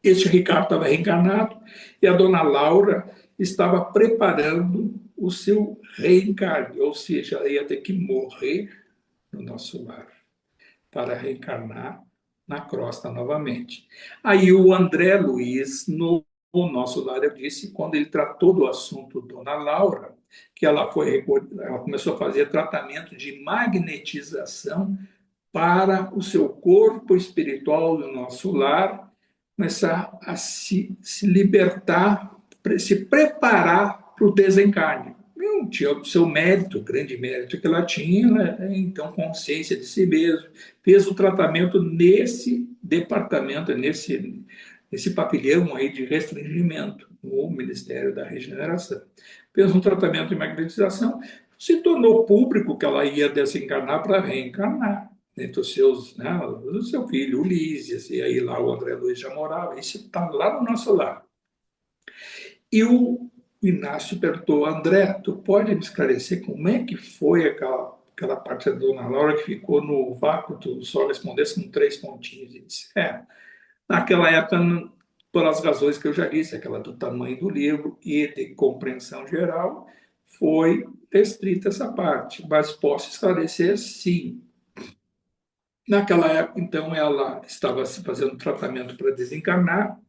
Este Ricardo estava reencarnado e a dona Laura estava preparando o seu reencarne, ou seja, ela ia ter que morrer no Nosso Lar para reencarnar na Crosta novamente. Aí o André Luiz, no Nosso Lar, eu disse, quando ele tratou do assunto dona Laura, que ela começou a fazer tratamento de magnetização para o seu corpo espiritual do Nosso Lar começar a se libertar, se preparar para o desencarne. Não tinha o seu mérito, o grande mérito que ela tinha, né? Então, consciência de si mesmo, fez o tratamento nesse departamento, nesse pavilhão aí de restringimento, no Ministério da Regeneração. Fez um tratamento de magnetização, se tornou público que ela ia desencarnar para reencarnar entre os seus, né, o seu filho, Ulisses, e aí lá o André Luiz já morava, isso está lá no Nosso Lar. E o Inácio perguntou, André, tu pode me esclarecer como é que foi aquela parte da dona Laura que ficou no vácuo, tu só respondesse com 3 pontinhos, e disse, naquela época, pelas razões que eu já disse, aquela do tamanho do livro e de compreensão geral, foi restrita essa parte, mas posso esclarecer sim. Naquela época, então, ela estava se fazendo tratamento para desencarnar,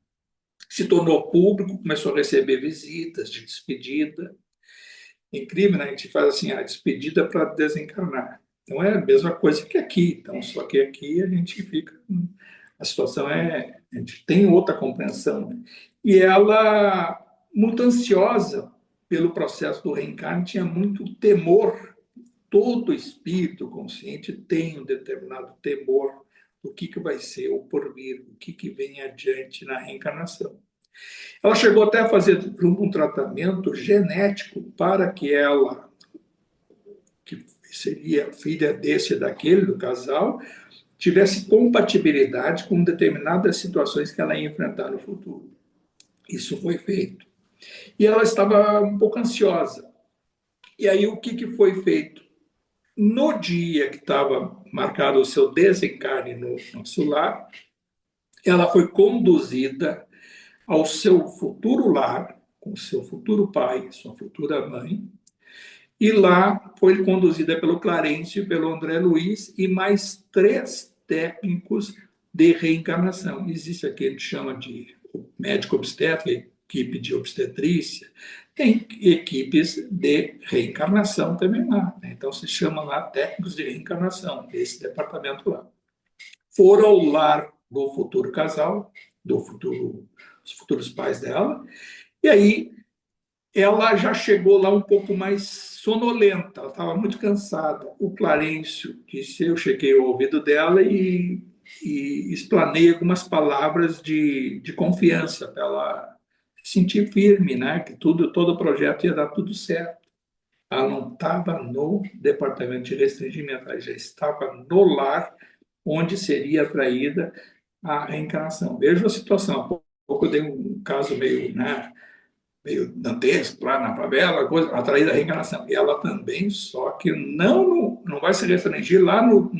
se tornou público, começou a receber visitas de despedida. Incrível, né? A gente faz assim, a despedida para desencarnar. Então, é a mesma coisa que aqui. Então, só que aqui a gente fica... A situação é... A gente tem outra compreensão. Né? E ela, muito ansiosa pelo processo do reencarne, tinha muito temor. Todo espírito consciente tem um determinado temor do que vai ser o porvir, o que vem adiante na reencarnação. Ela chegou até a fazer um tratamento genético para que ela, que seria filha desse e daquele, do casal, tivesse compatibilidade com determinadas situações que ela ia enfrentar no futuro. Isso foi feito. E ela estava um pouco ansiosa. E aí o que foi feito? No dia que estava marcado o seu desencarne no Nosso Lar, ela foi conduzida ao seu futuro lar, com seu futuro pai, sua futura mãe, e lá foi conduzida pelo Clarencio, pelo André Luiz e mais 3 técnicos de reencarnação. Existe aqui, a gente chama de médico obstetra, equipe de obstetrícia, tem equipes de reencarnação também lá. Né? Então, se chama lá técnicos de reencarnação, esse departamento lá. Foram ao lar do futuro casal, do futuro os futuros pais dela. E aí ela já chegou lá um pouco mais sonolenta, ela estava muito cansada. O Clarencio disse, eu cheguei ao ouvido dela e explanei algumas palavras de confiança para ela se sentir firme, né? Que todo o projeto ia dar tudo certo. Ela não estava no departamento de restringimento, ela já estava no lar onde seria atraída a reencarnação. Veja a situação. Há pouco eu dei um caso meio, né, meio dantesco lá na favela, coisa, atraída à reencarnação. E ela também, só que não vai se restringir lá no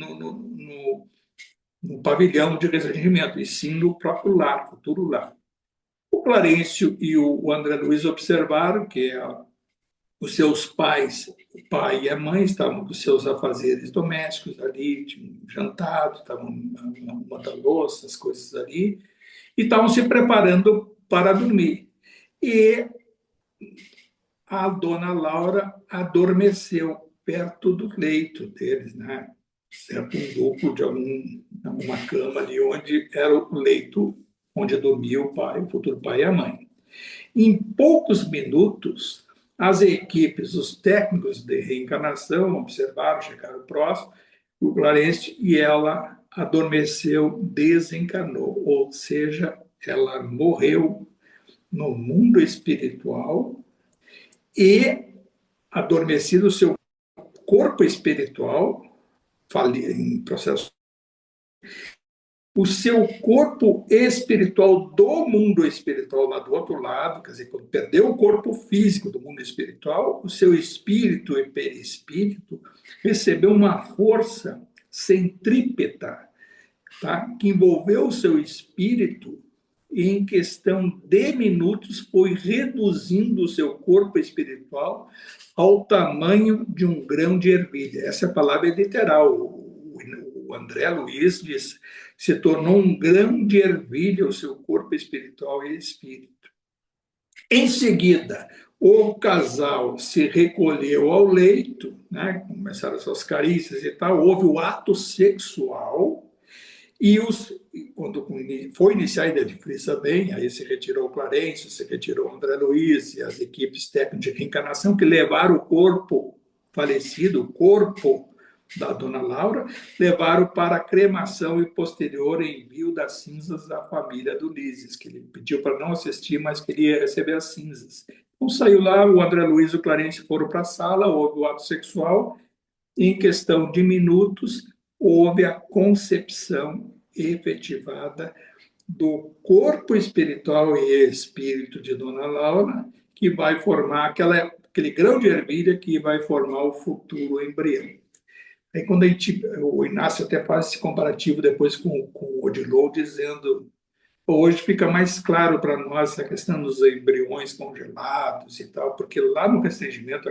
pavilhão de restringimento, e sim no próprio lar, futuro lar. O Clarencio e o André Luiz observaram que os seus pais, o pai e a mãe, estavam com seus afazeres domésticos ali, tinham jantado, estavam arrumando louça, as coisas ali, e estavam se preparando para dormir. E a dona Laura adormeceu perto do leito deles, né? Certo, um duplo de alguma cama ali, onde era o leito onde dormia o pai, o futuro pai e a mãe. Em poucos minutos, as equipes, os técnicos de reencarnação observaram, chegaram próximo, o Clarence, e ela adormeceu, desencarnou, ou seja, ela morreu no mundo espiritual e adormecido o seu corpo espiritual, em processo, o seu corpo espiritual do mundo espiritual lá do outro lado, quer dizer, quando perdeu o corpo físico do mundo espiritual, o seu espírito e perispírito recebeu uma força centrípeta, tá? Que envolveu o seu espírito e, em questão de minutos, foi reduzindo o seu corpo espiritual ao tamanho de um grão de ervilha. Essa palavra é literal. O André Luiz diz, se tornou um grão de ervilha o seu corpo espiritual e espírito. Em seguida, o casal se recolheu ao leito, né? Começaram as suas carícias e tal, houve o ato sexual, e quando foi iniciar, ele frisa bem, aí se retirou o Clarencio, se retirou o André Luiz e as equipes técnicas de reencarnação que levaram o corpo falecido, o corpo da dona Laura, levaram para a cremação e posterior envio das cinzas à família do Lises, que ele pediu para não assistir, mas queria receber as cinzas. Então saiu lá, o André Luiz e o Clarencio foram para a sala, houve o ato sexual, e em questão de minutos houve a concepção efetivada do corpo espiritual e espírito de Dona Laura, que vai formar aquele grão de ervilha que vai formar o futuro embrião. Aí quando o Inácio até faz esse comparativo depois com o Odilon, dizendo, hoje fica mais claro para nós a questão dos embriões congelados e tal, porque lá no restringimento,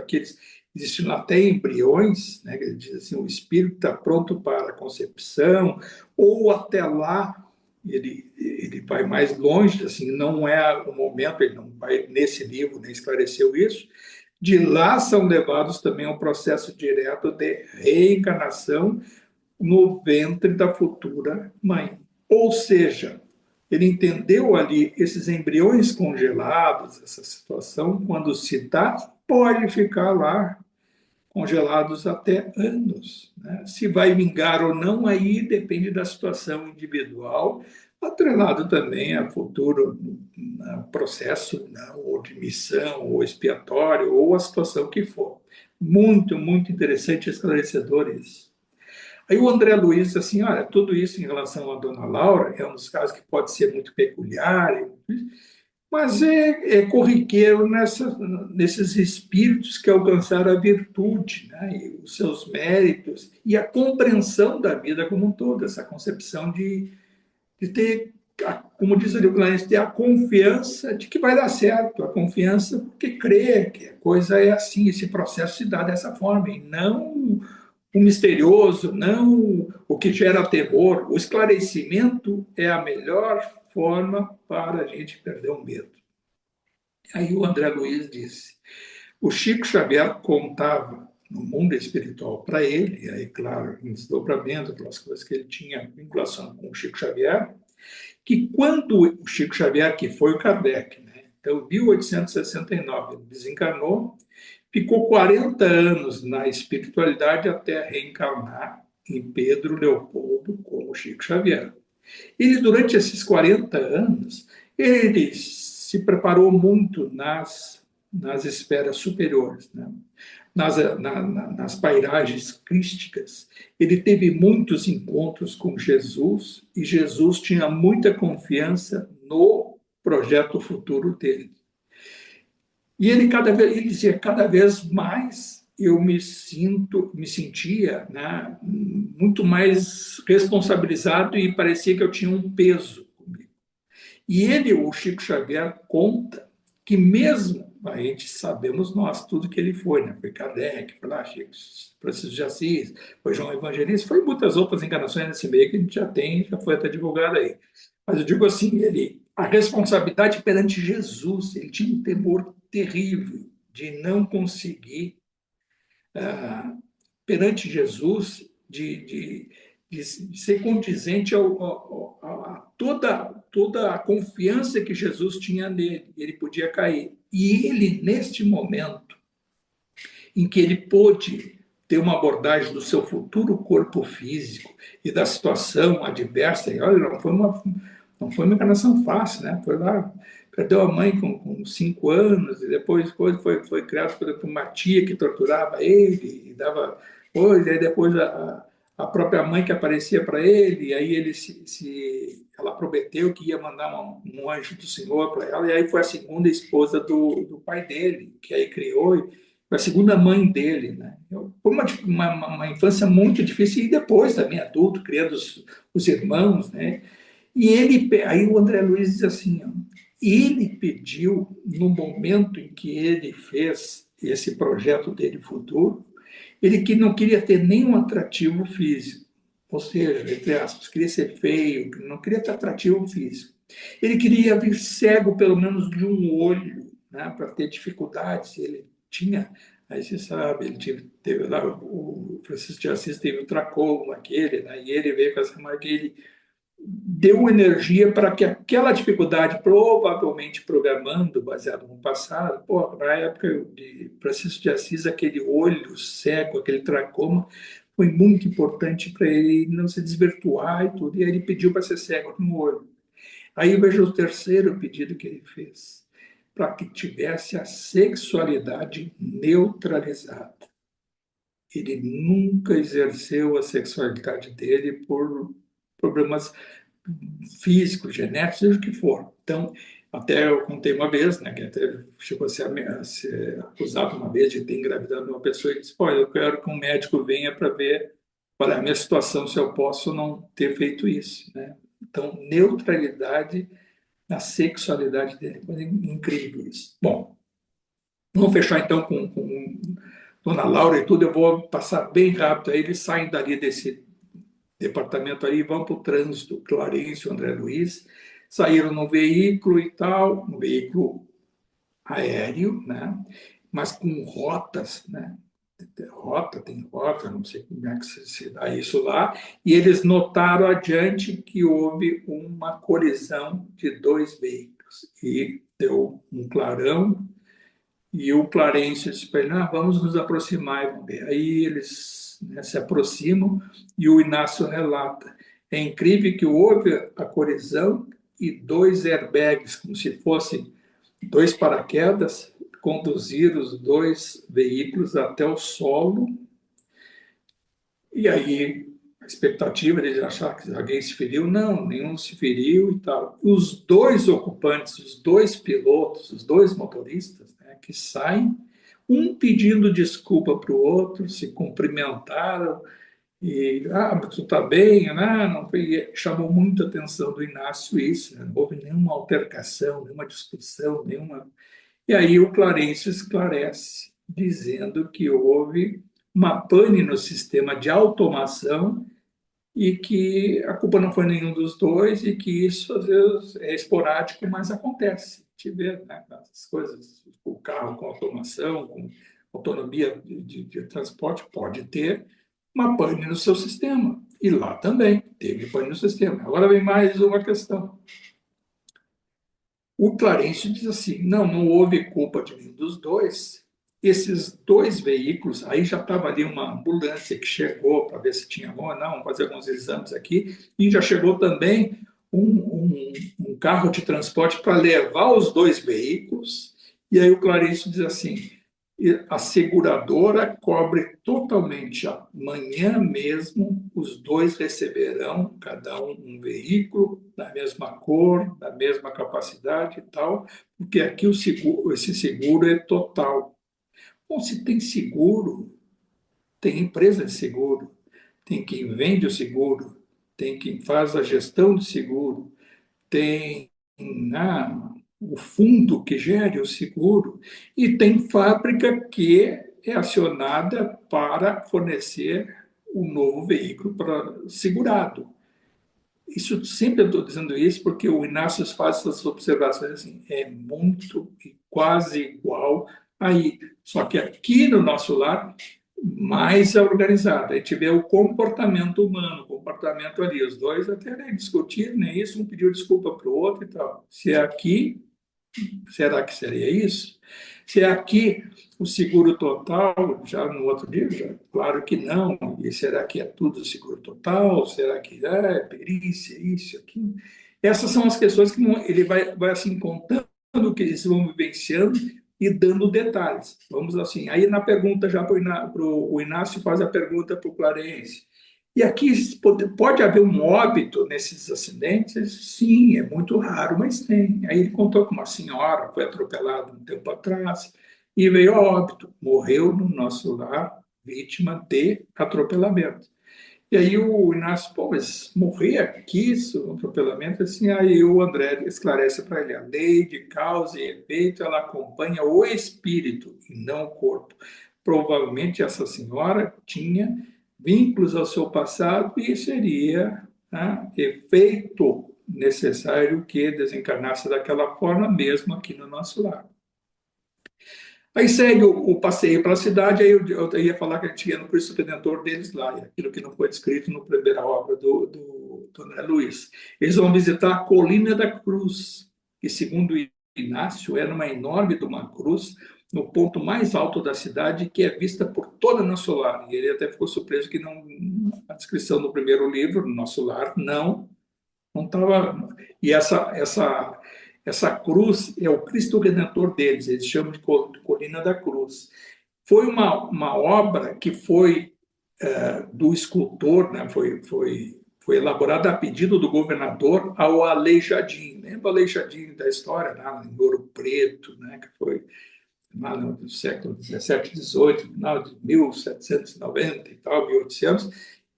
existiam até embriões, né, que diz assim, o espírito está pronto para a concepção, ou até lá ele vai mais longe, assim, não é o momento, ele não vai nesse livro nem esclareceu isso. De lá são levados também ao processo direto de reencarnação no ventre da futura mãe. Ou seja, ele entendeu ali esses embriões congelados, essa situação, quando se dá, pode ficar lá congelados até anos. Né? Se vai vingar ou não, aí depende da situação individual, atrelado também a futuro processo, né? Ou de missão, ou expiatório, ou a situação que for. Muito, muito interessante e esclarecedor isso. Aí o André Luiz disse assim, olha, tudo isso em relação à dona Laura é um dos casos que pode ser muito peculiar, mas é corriqueiro nesses espíritos que alcançaram a virtude, né, e os seus méritos e a compreensão da vida como um todo, essa concepção de ter, como diz ali o Clarence, ter a confiança de que vai dar certo, a confiança porque crê que a coisa é assim, esse processo se dá dessa forma, e não o misterioso, não o que gera temor. O esclarecimento é a melhor forma para a gente perder o medo. Aí o André Luiz disse, o Chico Xavier contava no mundo espiritual para ele, e aí, claro, em desdobramento, aquelas coisas que ele tinha vinculação com o Chico Xavier, que quando o Chico Xavier, que foi o Kardec, né? Então, em 1869, ele desencarnou, ficou 40 anos na espiritualidade até reencarnar em Pedro Leopoldo com o Chico Xavier. Ele, durante esses 40 anos, ele se preparou muito nas esferas superiores, né? Nas pairagens crísticas. Ele teve muitos encontros com Jesus e Jesus tinha muita confiança no projeto futuro dele. E ele dizia, cada vez mais eu me sentia, né, muito mais responsabilizado e parecia que eu tinha um peso comigo. E ele, o Chico Xavier, conta que mesmo, a gente sabemos nós tudo que ele foi, né? Foi Kardec, foi lá, Chico, Francisco de Assis, foi João Evangelista, foi muitas outras encarnações nesse meio que a gente já tem, já foi até divulgado aí. Mas eu digo assim, a responsabilidade perante Jesus, ele tinha um temor terrível de não conseguir, perante Jesus, de ser condizente a toda a confiança que Jesus tinha nele. Ele podia cair. E ele, neste momento, em que ele pôde ter uma abordagem do seu futuro corpo físico e da situação adversa, e olha, não foi uma encarnação fácil, né? Foi lá, perdeu a mãe com 5 anos, e depois foi criado por uma tia que torturava ele, e dava coisa, e depois a própria mãe que aparecia para ele, e aí ele ela prometeu que ia mandar um anjo do Senhor para ela, e aí foi a segunda esposa do pai dele, que aí criou, foi a segunda mãe dele, né? Foi uma infância muito difícil, e depois também adulto, criando os irmãos, né? E aí o André Luiz diz assim, ó, ele pediu, no momento em que ele fez esse projeto dele futuro, ele que não queria ter nenhum atrativo físico, ou seja, entre aspas, queria ser feio, não queria ter atrativo físico. Ele queria vir cego pelo menos de um olho, né, para ter dificuldades. Ele tinha, aí você sabe, ele teve lá, o Francisco de Assis teve o tracoma aquele, né, e ele veio com essa marca, ele deu energia para que aquela dificuldade, provavelmente programando, baseado no passado, na época de Francisco de Assis, aquele olho cego, aquele tracoma, foi muito importante para ele não se desvirtuar e tudo, e aí ele pediu para ser cego no olho. Aí veja o terceiro pedido que ele fez, para que tivesse a sexualidade neutralizada. Ele nunca exerceu a sexualidade dele por problemas físicos, genéticos, seja o que for. Então, até eu contei uma vez, né, que até chegou a ser acusado uma vez de ter engravidado uma pessoa e disse, pô, eu quero que um médico venha para ver qual é a minha situação, se eu posso não ter feito isso, né? Então, neutralidade na sexualidade dele. Foi incrível isso. Bom, vamos fechar então com Dona Laura e tudo, eu vou passar bem rápido, aí eles saem dali desse departamento aí, vão para o trânsito, Clarencio, André Luiz, saíram no veículo e tal, no veículo aéreo, né? Mas com rotas, né? Tem rota, não sei como é que se dá isso lá, e eles notaram adiante que houve uma colisão de dois veículos, e deu um clarão, e o Clarencio disse para ele, vamos nos aproximar e vamos ver. Aí eles, né, se aproximam e o Inácio relata. É incrível que houve a colisão e dois airbags, como se fossem dois paraquedas, conduziram os dois veículos até o solo. E aí a expectativa de achar que alguém se feriu, não, nenhum se feriu e tal. Os dois ocupantes, os dois pilotos, os dois motoristas, né, que saem, um pedindo desculpa para o outro, se cumprimentaram e, tu está bem, né? Não foi, chamou muita atenção do Inácio isso, né? Não houve nenhuma altercação, nenhuma discussão, nenhuma. E aí o Clarencio esclarece, dizendo que houve uma pane no sistema de automação e que a culpa não foi nenhum dos dois e que isso às vezes é esporádico, mas acontece. A gente vê, né, essas coisas, o carro com automação, com autonomia de transporte, pode ter, uma pane no seu sistema. E lá também teve pane no sistema. Agora vem mais uma questão. O Clarencio diz assim: não houve culpa de nenhum dos dois. Esses dois veículos, aí já estava ali uma ambulância que chegou para ver se tinha ou não, fazer alguns exames aqui, e já chegou também um carro de transporte para levar os dois veículos. E aí o Clarencio diz assim: a seguradora cobre totalmente. Amanhã mesmo, os dois receberão, cada um veículo, da mesma cor, da mesma capacidade e tal, porque aqui esse seguro é total. Bom, se tem seguro, tem empresa de seguro, tem quem vende o seguro, tem quem faz a gestão do seguro, tem o fundo que gere o seguro e tem fábrica que é acionada para fornecer um novo veículo para segurado. Isso sempre eu estou dizendo isso porque o Inácio faz essas observações assim, é muito e quase igual aí, só que aqui no nosso lar mais organizado. A gente vê o comportamento humano, o comportamento ali. Os dois até nem discutiram, nem isso, um pediu desculpa para o outro e tal. Se é aqui, será que seria isso? Se é aqui o seguro total, já no outro dia, já, claro que não. E será que é tudo seguro total? Será que é perícia, isso, aquilo? Essas são as questões que ele vai assim contando que eles vão vivenciando e dando detalhes. Vamos assim. Aí na pergunta já para o Inácio faz a pergunta para o Clarence. E aqui pode haver um óbito nesses acidentes? Sim, é muito raro, mas tem. Aí ele contou que uma senhora foi atropelada um tempo atrás e veio a óbito, morreu no nosso lar, vítima de atropelamento. E aí o Inácio, pô, mas morrer aqui, isso, um atropelamento, assim, aí o André esclarece para ele, a lei de causa e efeito, ela acompanha o espírito e não o corpo. Provavelmente essa senhora tinha vínculos ao seu passado e seria, né, efeito necessário que desencarnasse daquela forma mesmo aqui no nosso lar. Aí segue o passeio pela cidade, aí eu ia falar que a gente ia no Cristo Redentor deles lá, aquilo que não foi descrito na primeira obra do André Luiz. Eles vão visitar a Colina da Cruz, que segundo Inácio era uma enorme de uma cruz no ponto mais alto da cidade, que é vista por toda a Nosso Lar. E ele até ficou surpreso que não, a descrição do primeiro livro, Nosso Lar, não estava. E essa cruz é o Cristo Redentor deles, eles chamam de Colina da Cruz. Foi uma obra que foi do escultor, né? Foi elaborada a pedido do governador ao Aleijadinho. Lembra o Aleijadinho da história, né? Em Ouro Preto, né? Que foi lá no século XVII, XVIII, final de 1790 e tal, 1800.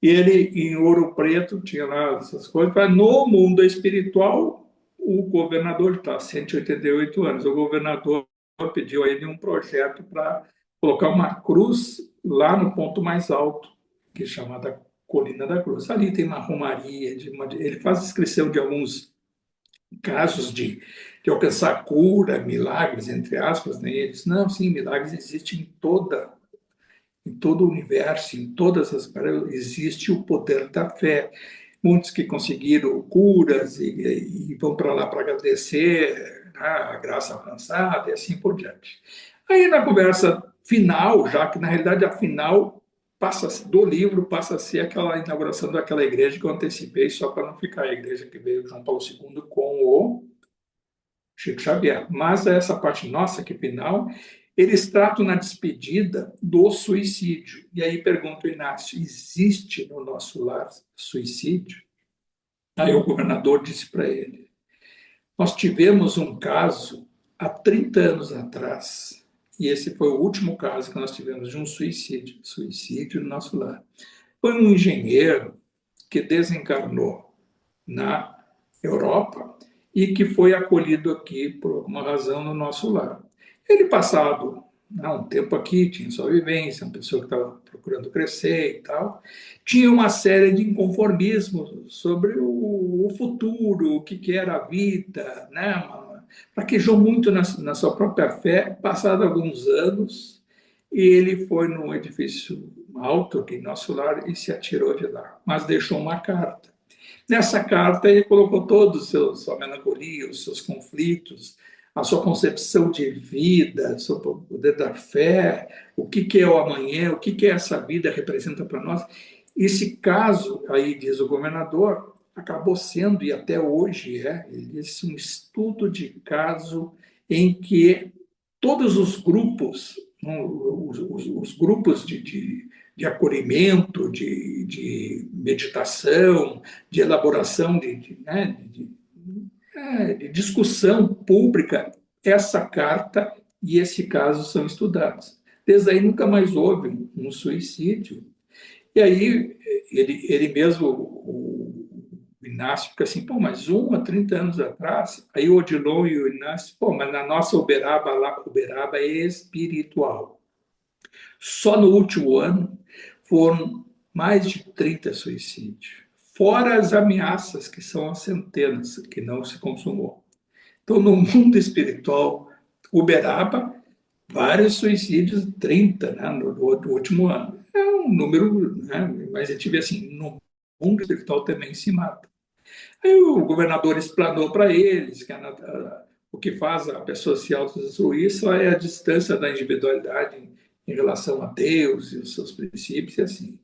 E ele, em Ouro Preto, tinha lá essas coisas. Mas no mundo espiritual, o governador está 188 anos. O governador pediu a ele um projeto para colocar uma cruz lá no ponto mais alto, que é chamada Colina da Cruz. Ali tem uma romaria, ele faz descrição de alguns casos de alcançar cura, milagres, entre aspas, né? Eles, não, sim, milagres existem em todo o universo, em todas as existe o poder da fé. Muitos que conseguiram curas e vão para lá para agradecer, né, a graça alcançada e assim por diante. Aí na conversa final, já que na realidade a final do livro passa a ser aquela inauguração daquela igreja que eu antecipei, só para não ficar a igreja que veio João Paulo II com o Chico Xavier. Mas essa parte nossa, que final, eles tratam na despedida do suicídio. E aí pergunta o Inácio, existe no nosso lar suicídio? Aí o governador disse para ele, nós tivemos um caso há 30 anos atrás, e esse foi o último caso que nós tivemos de um suicídio no nosso lar. Foi um engenheiro que desencarnou na Europa e que foi acolhido aqui por alguma razão no nosso lar. Ele passado um tempo aqui, tinha sua vivência, uma pessoa que estava procurando crescer e tal, tinha uma série de inconformismos sobre o futuro, o que era a vida, né? Fraquejou muito na sua própria fé, passado alguns anos, e ele foi num edifício alto aqui em nosso lar e se atirou de lá, mas deixou uma carta. Nessa carta, ele colocou todos os seus, sua melancolia, os seus conflitos, a sua concepção de vida, o seu poder da fé, o que que é o amanhã, o que que essa vida representa para nós. Esse caso, aí diz o governador, acabou sendo, e até hoje ele disse, um estudo de caso em que todos os grupos, os grupos de acolhimento, de meditação, de elaboração, de discussão pública, essa carta e esse caso são estudados. Desde aí nunca mais houve um suicídio. E aí ele mesmo, o Inácio, fica assim, pô, mas 30 anos atrás, aí o Odilon e o Inácio, pô, mas na nossa Uberaba, lá, Uberaba é espiritual. Só no último ano foram mais de 30 suicídios, fora as ameaças, que são as centenas, que não se consumou. Então, no mundo espiritual, Uberaba, vários suicídios, 30, né, no último ano. É um número, né, mas eu tive assim, no mundo espiritual também se mata. Aí o governador explanou para eles que o que faz a pessoa se autodestruir só é a distância da individualidade em relação a Deus e os seus princípios, e assim.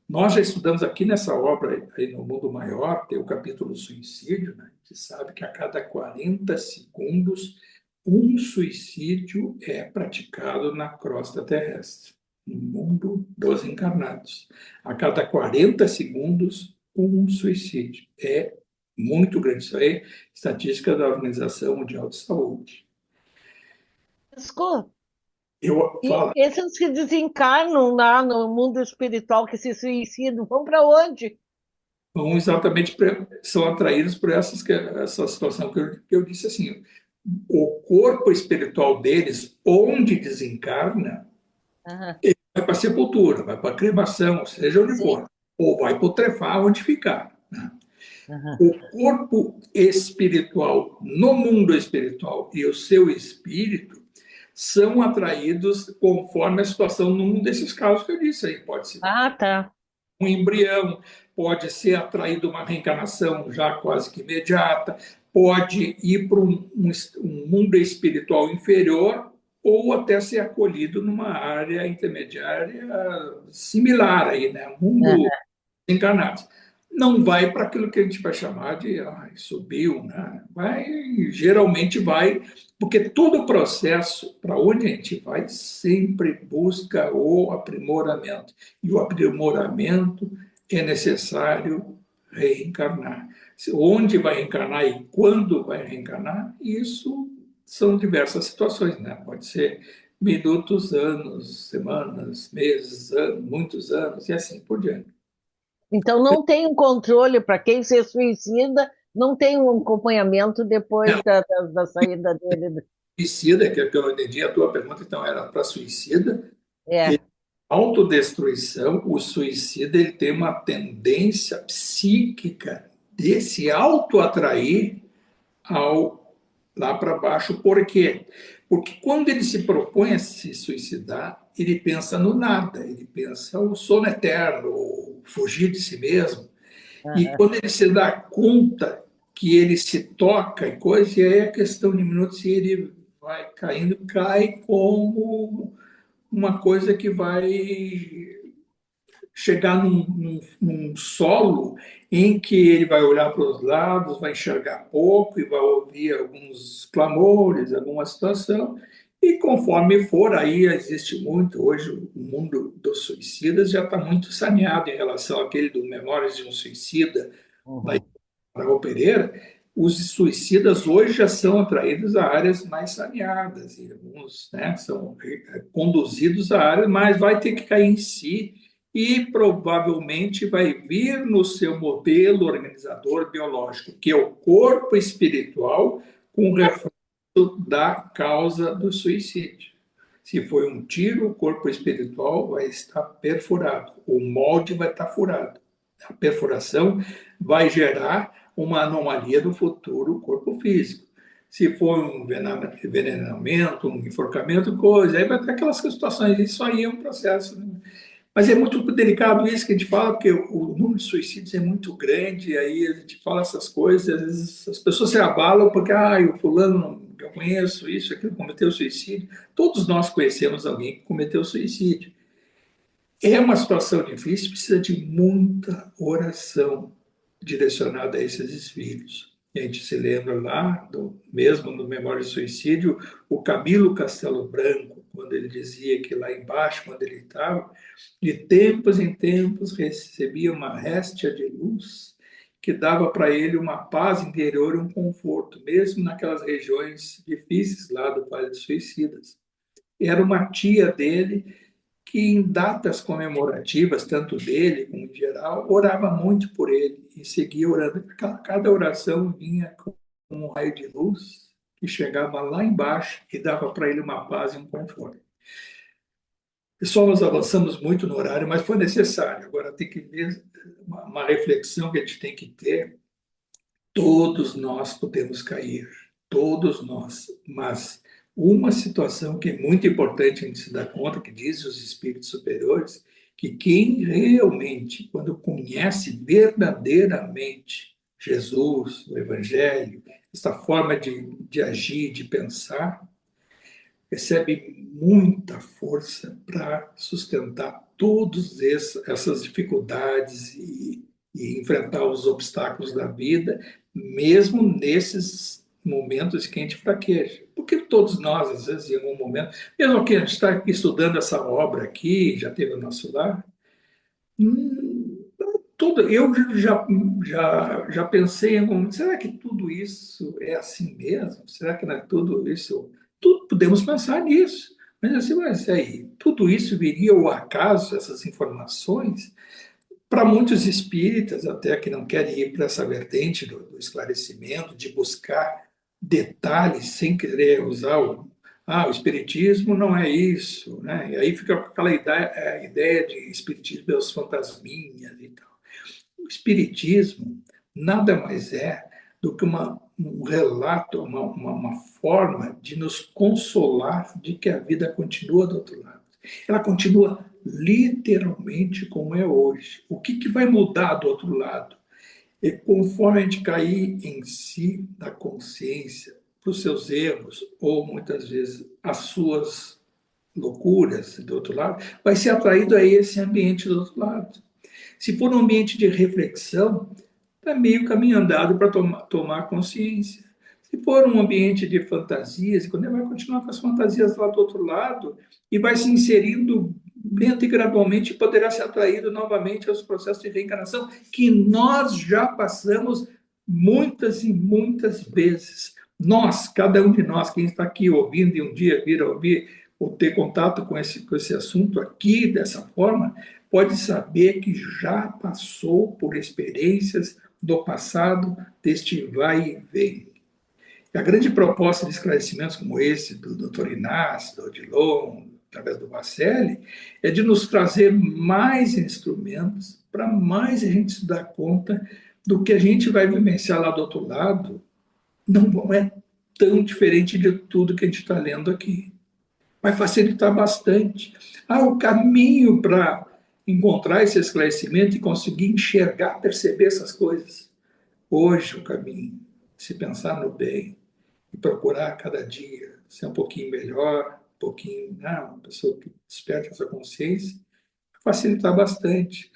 Nós já estudamos aqui nessa obra, aí no Mundo Maior, tem o capítulo suicídio, né? A gente sabe que a cada 40 segundos um suicídio é praticado na crosta terrestre, no mundo dos encarnados. A cada 40 segundos, um suicídio. É muito grande. Isso aí é estatística da Organização Mundial de Saúde. Francisco, Eu e falo, esses que desencarnam lá no mundo espiritual, que se suicidam, vão para onde? vão exatamente, são atraídos por essa situação que eu disse assim, o corpo espiritual deles, onde desencarna, Aham, vai para a sepultura, vai para a cremação, seja onde sim. for, ou vai para o trefar, onde ficar. Né? Aham. O corpo espiritual, no mundo espiritual, e o seu espírito são atraídos conforme a situação num desses casos que eu disse aí. Pode ser Ah, tá. um embrião, pode ser atraído uma reencarnação já quase que imediata, pode ir para um mundo espiritual inferior ou até ser acolhido numa área intermediária similar aí, né? Mundo Aham. encarnados. Não vai para aquilo que a gente vai chamar de subiu, né? Geralmente vai, porque todo o processo, para onde a gente vai, sempre busca o aprimoramento. E o aprimoramento é necessário reencarnar. Onde vai reencarnar e quando vai reencarnar, isso são diversas situações, né? Pode ser minutos, anos, semanas, meses, anos, muitos anos e assim por diante. Então não tem um controle para quem se suicida, não tem um acompanhamento depois da saída dele. Suicida, que eu não entendi a tua pergunta, então era para suicida. E É. autodestruição, o suicida ele tem uma tendência psíquica de se autoatrair ao lá para baixo. Por quê? Porque quando ele se propõe a se suicidar, ele pensa no nada, ele pensa o sono eterno, fugir de si mesmo. E Aham. quando ele se dá conta que ele se toca e coisa, e aí é questão de minutos e ele vai caindo, cai como uma coisa que vai chegar num solo em que ele vai olhar para os lados, vai enxergar pouco e vai ouvir alguns clamores, alguma situação. E conforme for, aí existe muito, hoje o mundo dos suicidas já está muito saneado em relação àquele do Memórias de um Suicida, da Uhum. Raul Pereira. Os suicidas hoje já são atraídos a áreas mais saneadas, e alguns, né, são conduzidos a áreas, mas vai ter que cair em si e provavelmente vai vir no seu modelo organizador biológico, que é o corpo espiritual, com reflexo da causa do suicídio. Se foi um tiro, o corpo espiritual vai estar perfurado, o molde vai estar furado. A perfuração vai gerar uma anomalia do futuro corpo físico. Se for um envenenamento, um enforcamento, coisa, aí vai ter aquelas situações. Isso aí é um processo, né? Mas é muito delicado isso que a gente fala, porque o número de suicídios é muito grande, e aí a gente fala essas coisas, e às vezes as pessoas se abalam porque, o fulano que eu conheço, isso, aquilo, cometeu suicídio. Todos nós conhecemos alguém que cometeu suicídio. É uma situação difícil, precisa de muita oração direcionada a esses espíritos. A gente se lembra lá, mesmo no Memória de Suicídio, o Camilo Castelo Branco, quando ele dizia que lá embaixo, quando ele estava, de tempos em tempos recebia uma réstia de luz que dava para ele uma paz interior e um conforto, mesmo naquelas regiões difíceis lá do Vale dos Suicidas. Era uma tia dele que em datas comemorativas, tanto dele como em geral, orava muito por ele e seguia orando. Cada oração vinha com um raio de luz que chegava lá embaixo e dava para ele uma paz e um conforto. Pessoal, nós avançamos muito no horário, mas foi necessário. Agora tem que ver uma reflexão que a gente tem que ter. Todos nós podemos cair, todos nós, mas uma situação que é muito importante a gente se dar conta, que diz os espíritos superiores, que quem realmente, quando conhece verdadeiramente Jesus, o Evangelho, essa forma de agir, de pensar, recebe muita força para sustentar todas essas dificuldades e enfrentar os obstáculos da vida, mesmo nesses momentos que a gente fraqueja. Porque todos nós, às vezes, em algum momento, mesmo que a gente está estudando essa obra aqui, já teve o nosso lar, eu já pensei em algum momento, será que tudo isso é assim mesmo? Será que não é tudo isso? Tudo podemos pensar nisso. Mas assim, mas aí, tudo isso viria ao acaso, essas informações? Para muitos espíritas, até que não querem ir para essa vertente do esclarecimento, de buscar detalhes sem querer usar o espiritismo não é isso, né? E aí fica com aquela ideia de espiritismo é os fantasminhas e tal. O espiritismo nada mais é do que um relato, uma forma de nos consolar de que a vida continua do outro lado. Ela continua literalmente como é hoje. O que vai mudar do outro lado? É conforme a gente cair em si da consciência, para os seus erros, ou muitas vezes as suas loucuras do outro lado, vai ser atraído a esse ambiente do outro lado. Se for um ambiente de reflexão, está meio caminho andado para tomar consciência. Se for um ambiente de fantasias, quando ele vai continuar com as fantasias lá do outro lado e vai se inserindo lento e gradualmente, poderá ser atraído novamente aos processos de reencarnação que nós já passamos muitas e muitas vezes. Nós, cada um de nós, quem está aqui ouvindo e um dia vir a ouvir ou ter contato com esse assunto aqui dessa forma, pode saber que já passou por experiências do passado, deste vai e vem. E a grande proposta de esclarecimentos como esse, do Dr. Inácio, do Odilon, através do Bacelli, é de nos trazer mais instrumentos para mais a gente se dar conta do que a gente vai vivenciar lá do outro lado, não é tão diferente de tudo que a gente está lendo aqui. Vai facilitar bastante. O caminho para encontrar esse esclarecimento e conseguir enxergar, perceber essas coisas. Hoje o caminho, se pensar no bem e procurar cada dia ser um pouquinho melhor, um pouquinho, uma pessoa que desperte essa consciência, facilitar bastante.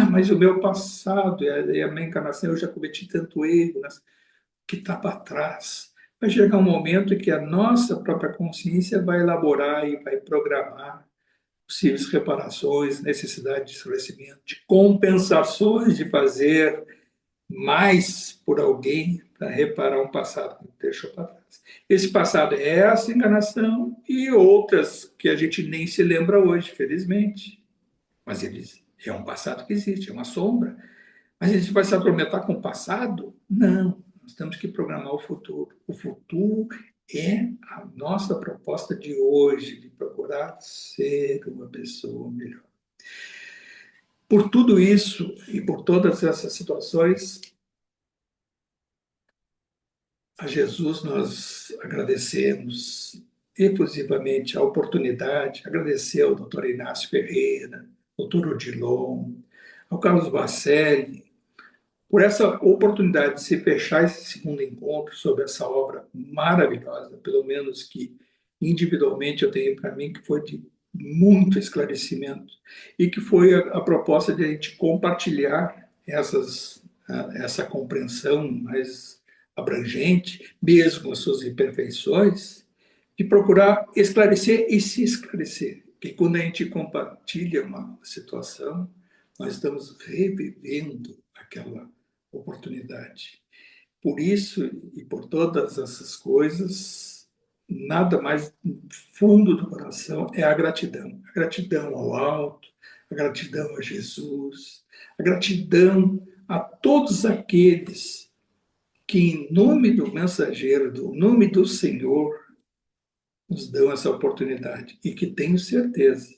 Mas o meu passado e a minha encarnação, eu já cometi tanto erro, que está para trás. Vai chegar um momento em que a nossa própria consciência vai elaborar e vai programar possíveis reparações, necessidade de esclarecimento, de compensações, de fazer mais por alguém para reparar um passado que deixou para trás. Esse passado é essa encarnação e outras que a gente nem se lembra hoje, felizmente. Mas é um passado que existe, é uma sombra. Mas a gente vai se atormentar com o passado? Não. Nós temos que programar o futuro. O futuro é a nossa proposta de hoje, de procurar ser uma pessoa melhor. Por tudo isso e por todas essas situações, a Jesus nós agradecemos efusivamente a oportunidade, agradecer ao Dr. Inácio Ferreira, doutor Odilon, ao Carlos Bacelli, por essa oportunidade de se fechar esse segundo encontro sobre essa obra maravilhosa, pelo menos que individualmente eu tenho para mim, que foi de muito esclarecimento e que foi a proposta de a gente compartilhar essa compreensão mais abrangente, mesmo as suas imperfeições, de procurar esclarecer e se esclarecer. Porque quando a gente compartilha uma situação, nós estamos revivendo aquela oportunidade. Por isso e por todas essas coisas, nada mais fundo do coração é a gratidão. A gratidão ao alto, a gratidão a Jesus, a gratidão a todos aqueles que, em nome do mensageiro, do nome do Senhor, nos dão essa oportunidade e que tenho certeza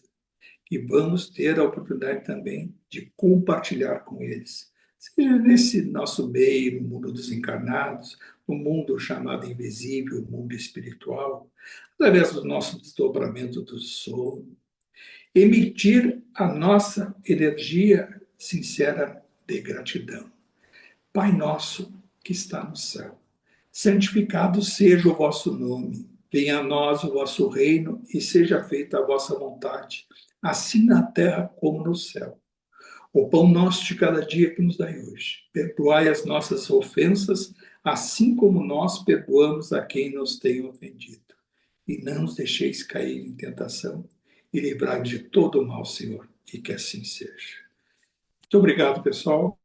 que vamos ter a oportunidade também de compartilhar com eles. Seja nesse nosso meio, no mundo dos encarnados, no mundo chamado invisível, o mundo espiritual, através do nosso desdobramento do sono, emitir a nossa energia sincera de gratidão. Pai nosso que está no céu, santificado seja o vosso nome. Venha a nós o vosso reino e seja feita a vossa vontade, assim na terra como no céu. O pão nosso de cada dia que nos dai hoje. Perdoai as nossas ofensas, assim como nós perdoamos a quem nos tem ofendido. E não nos deixeis cair em tentação, e livrai-nos de todo o mal, Senhor, e que assim seja. Muito obrigado, pessoal.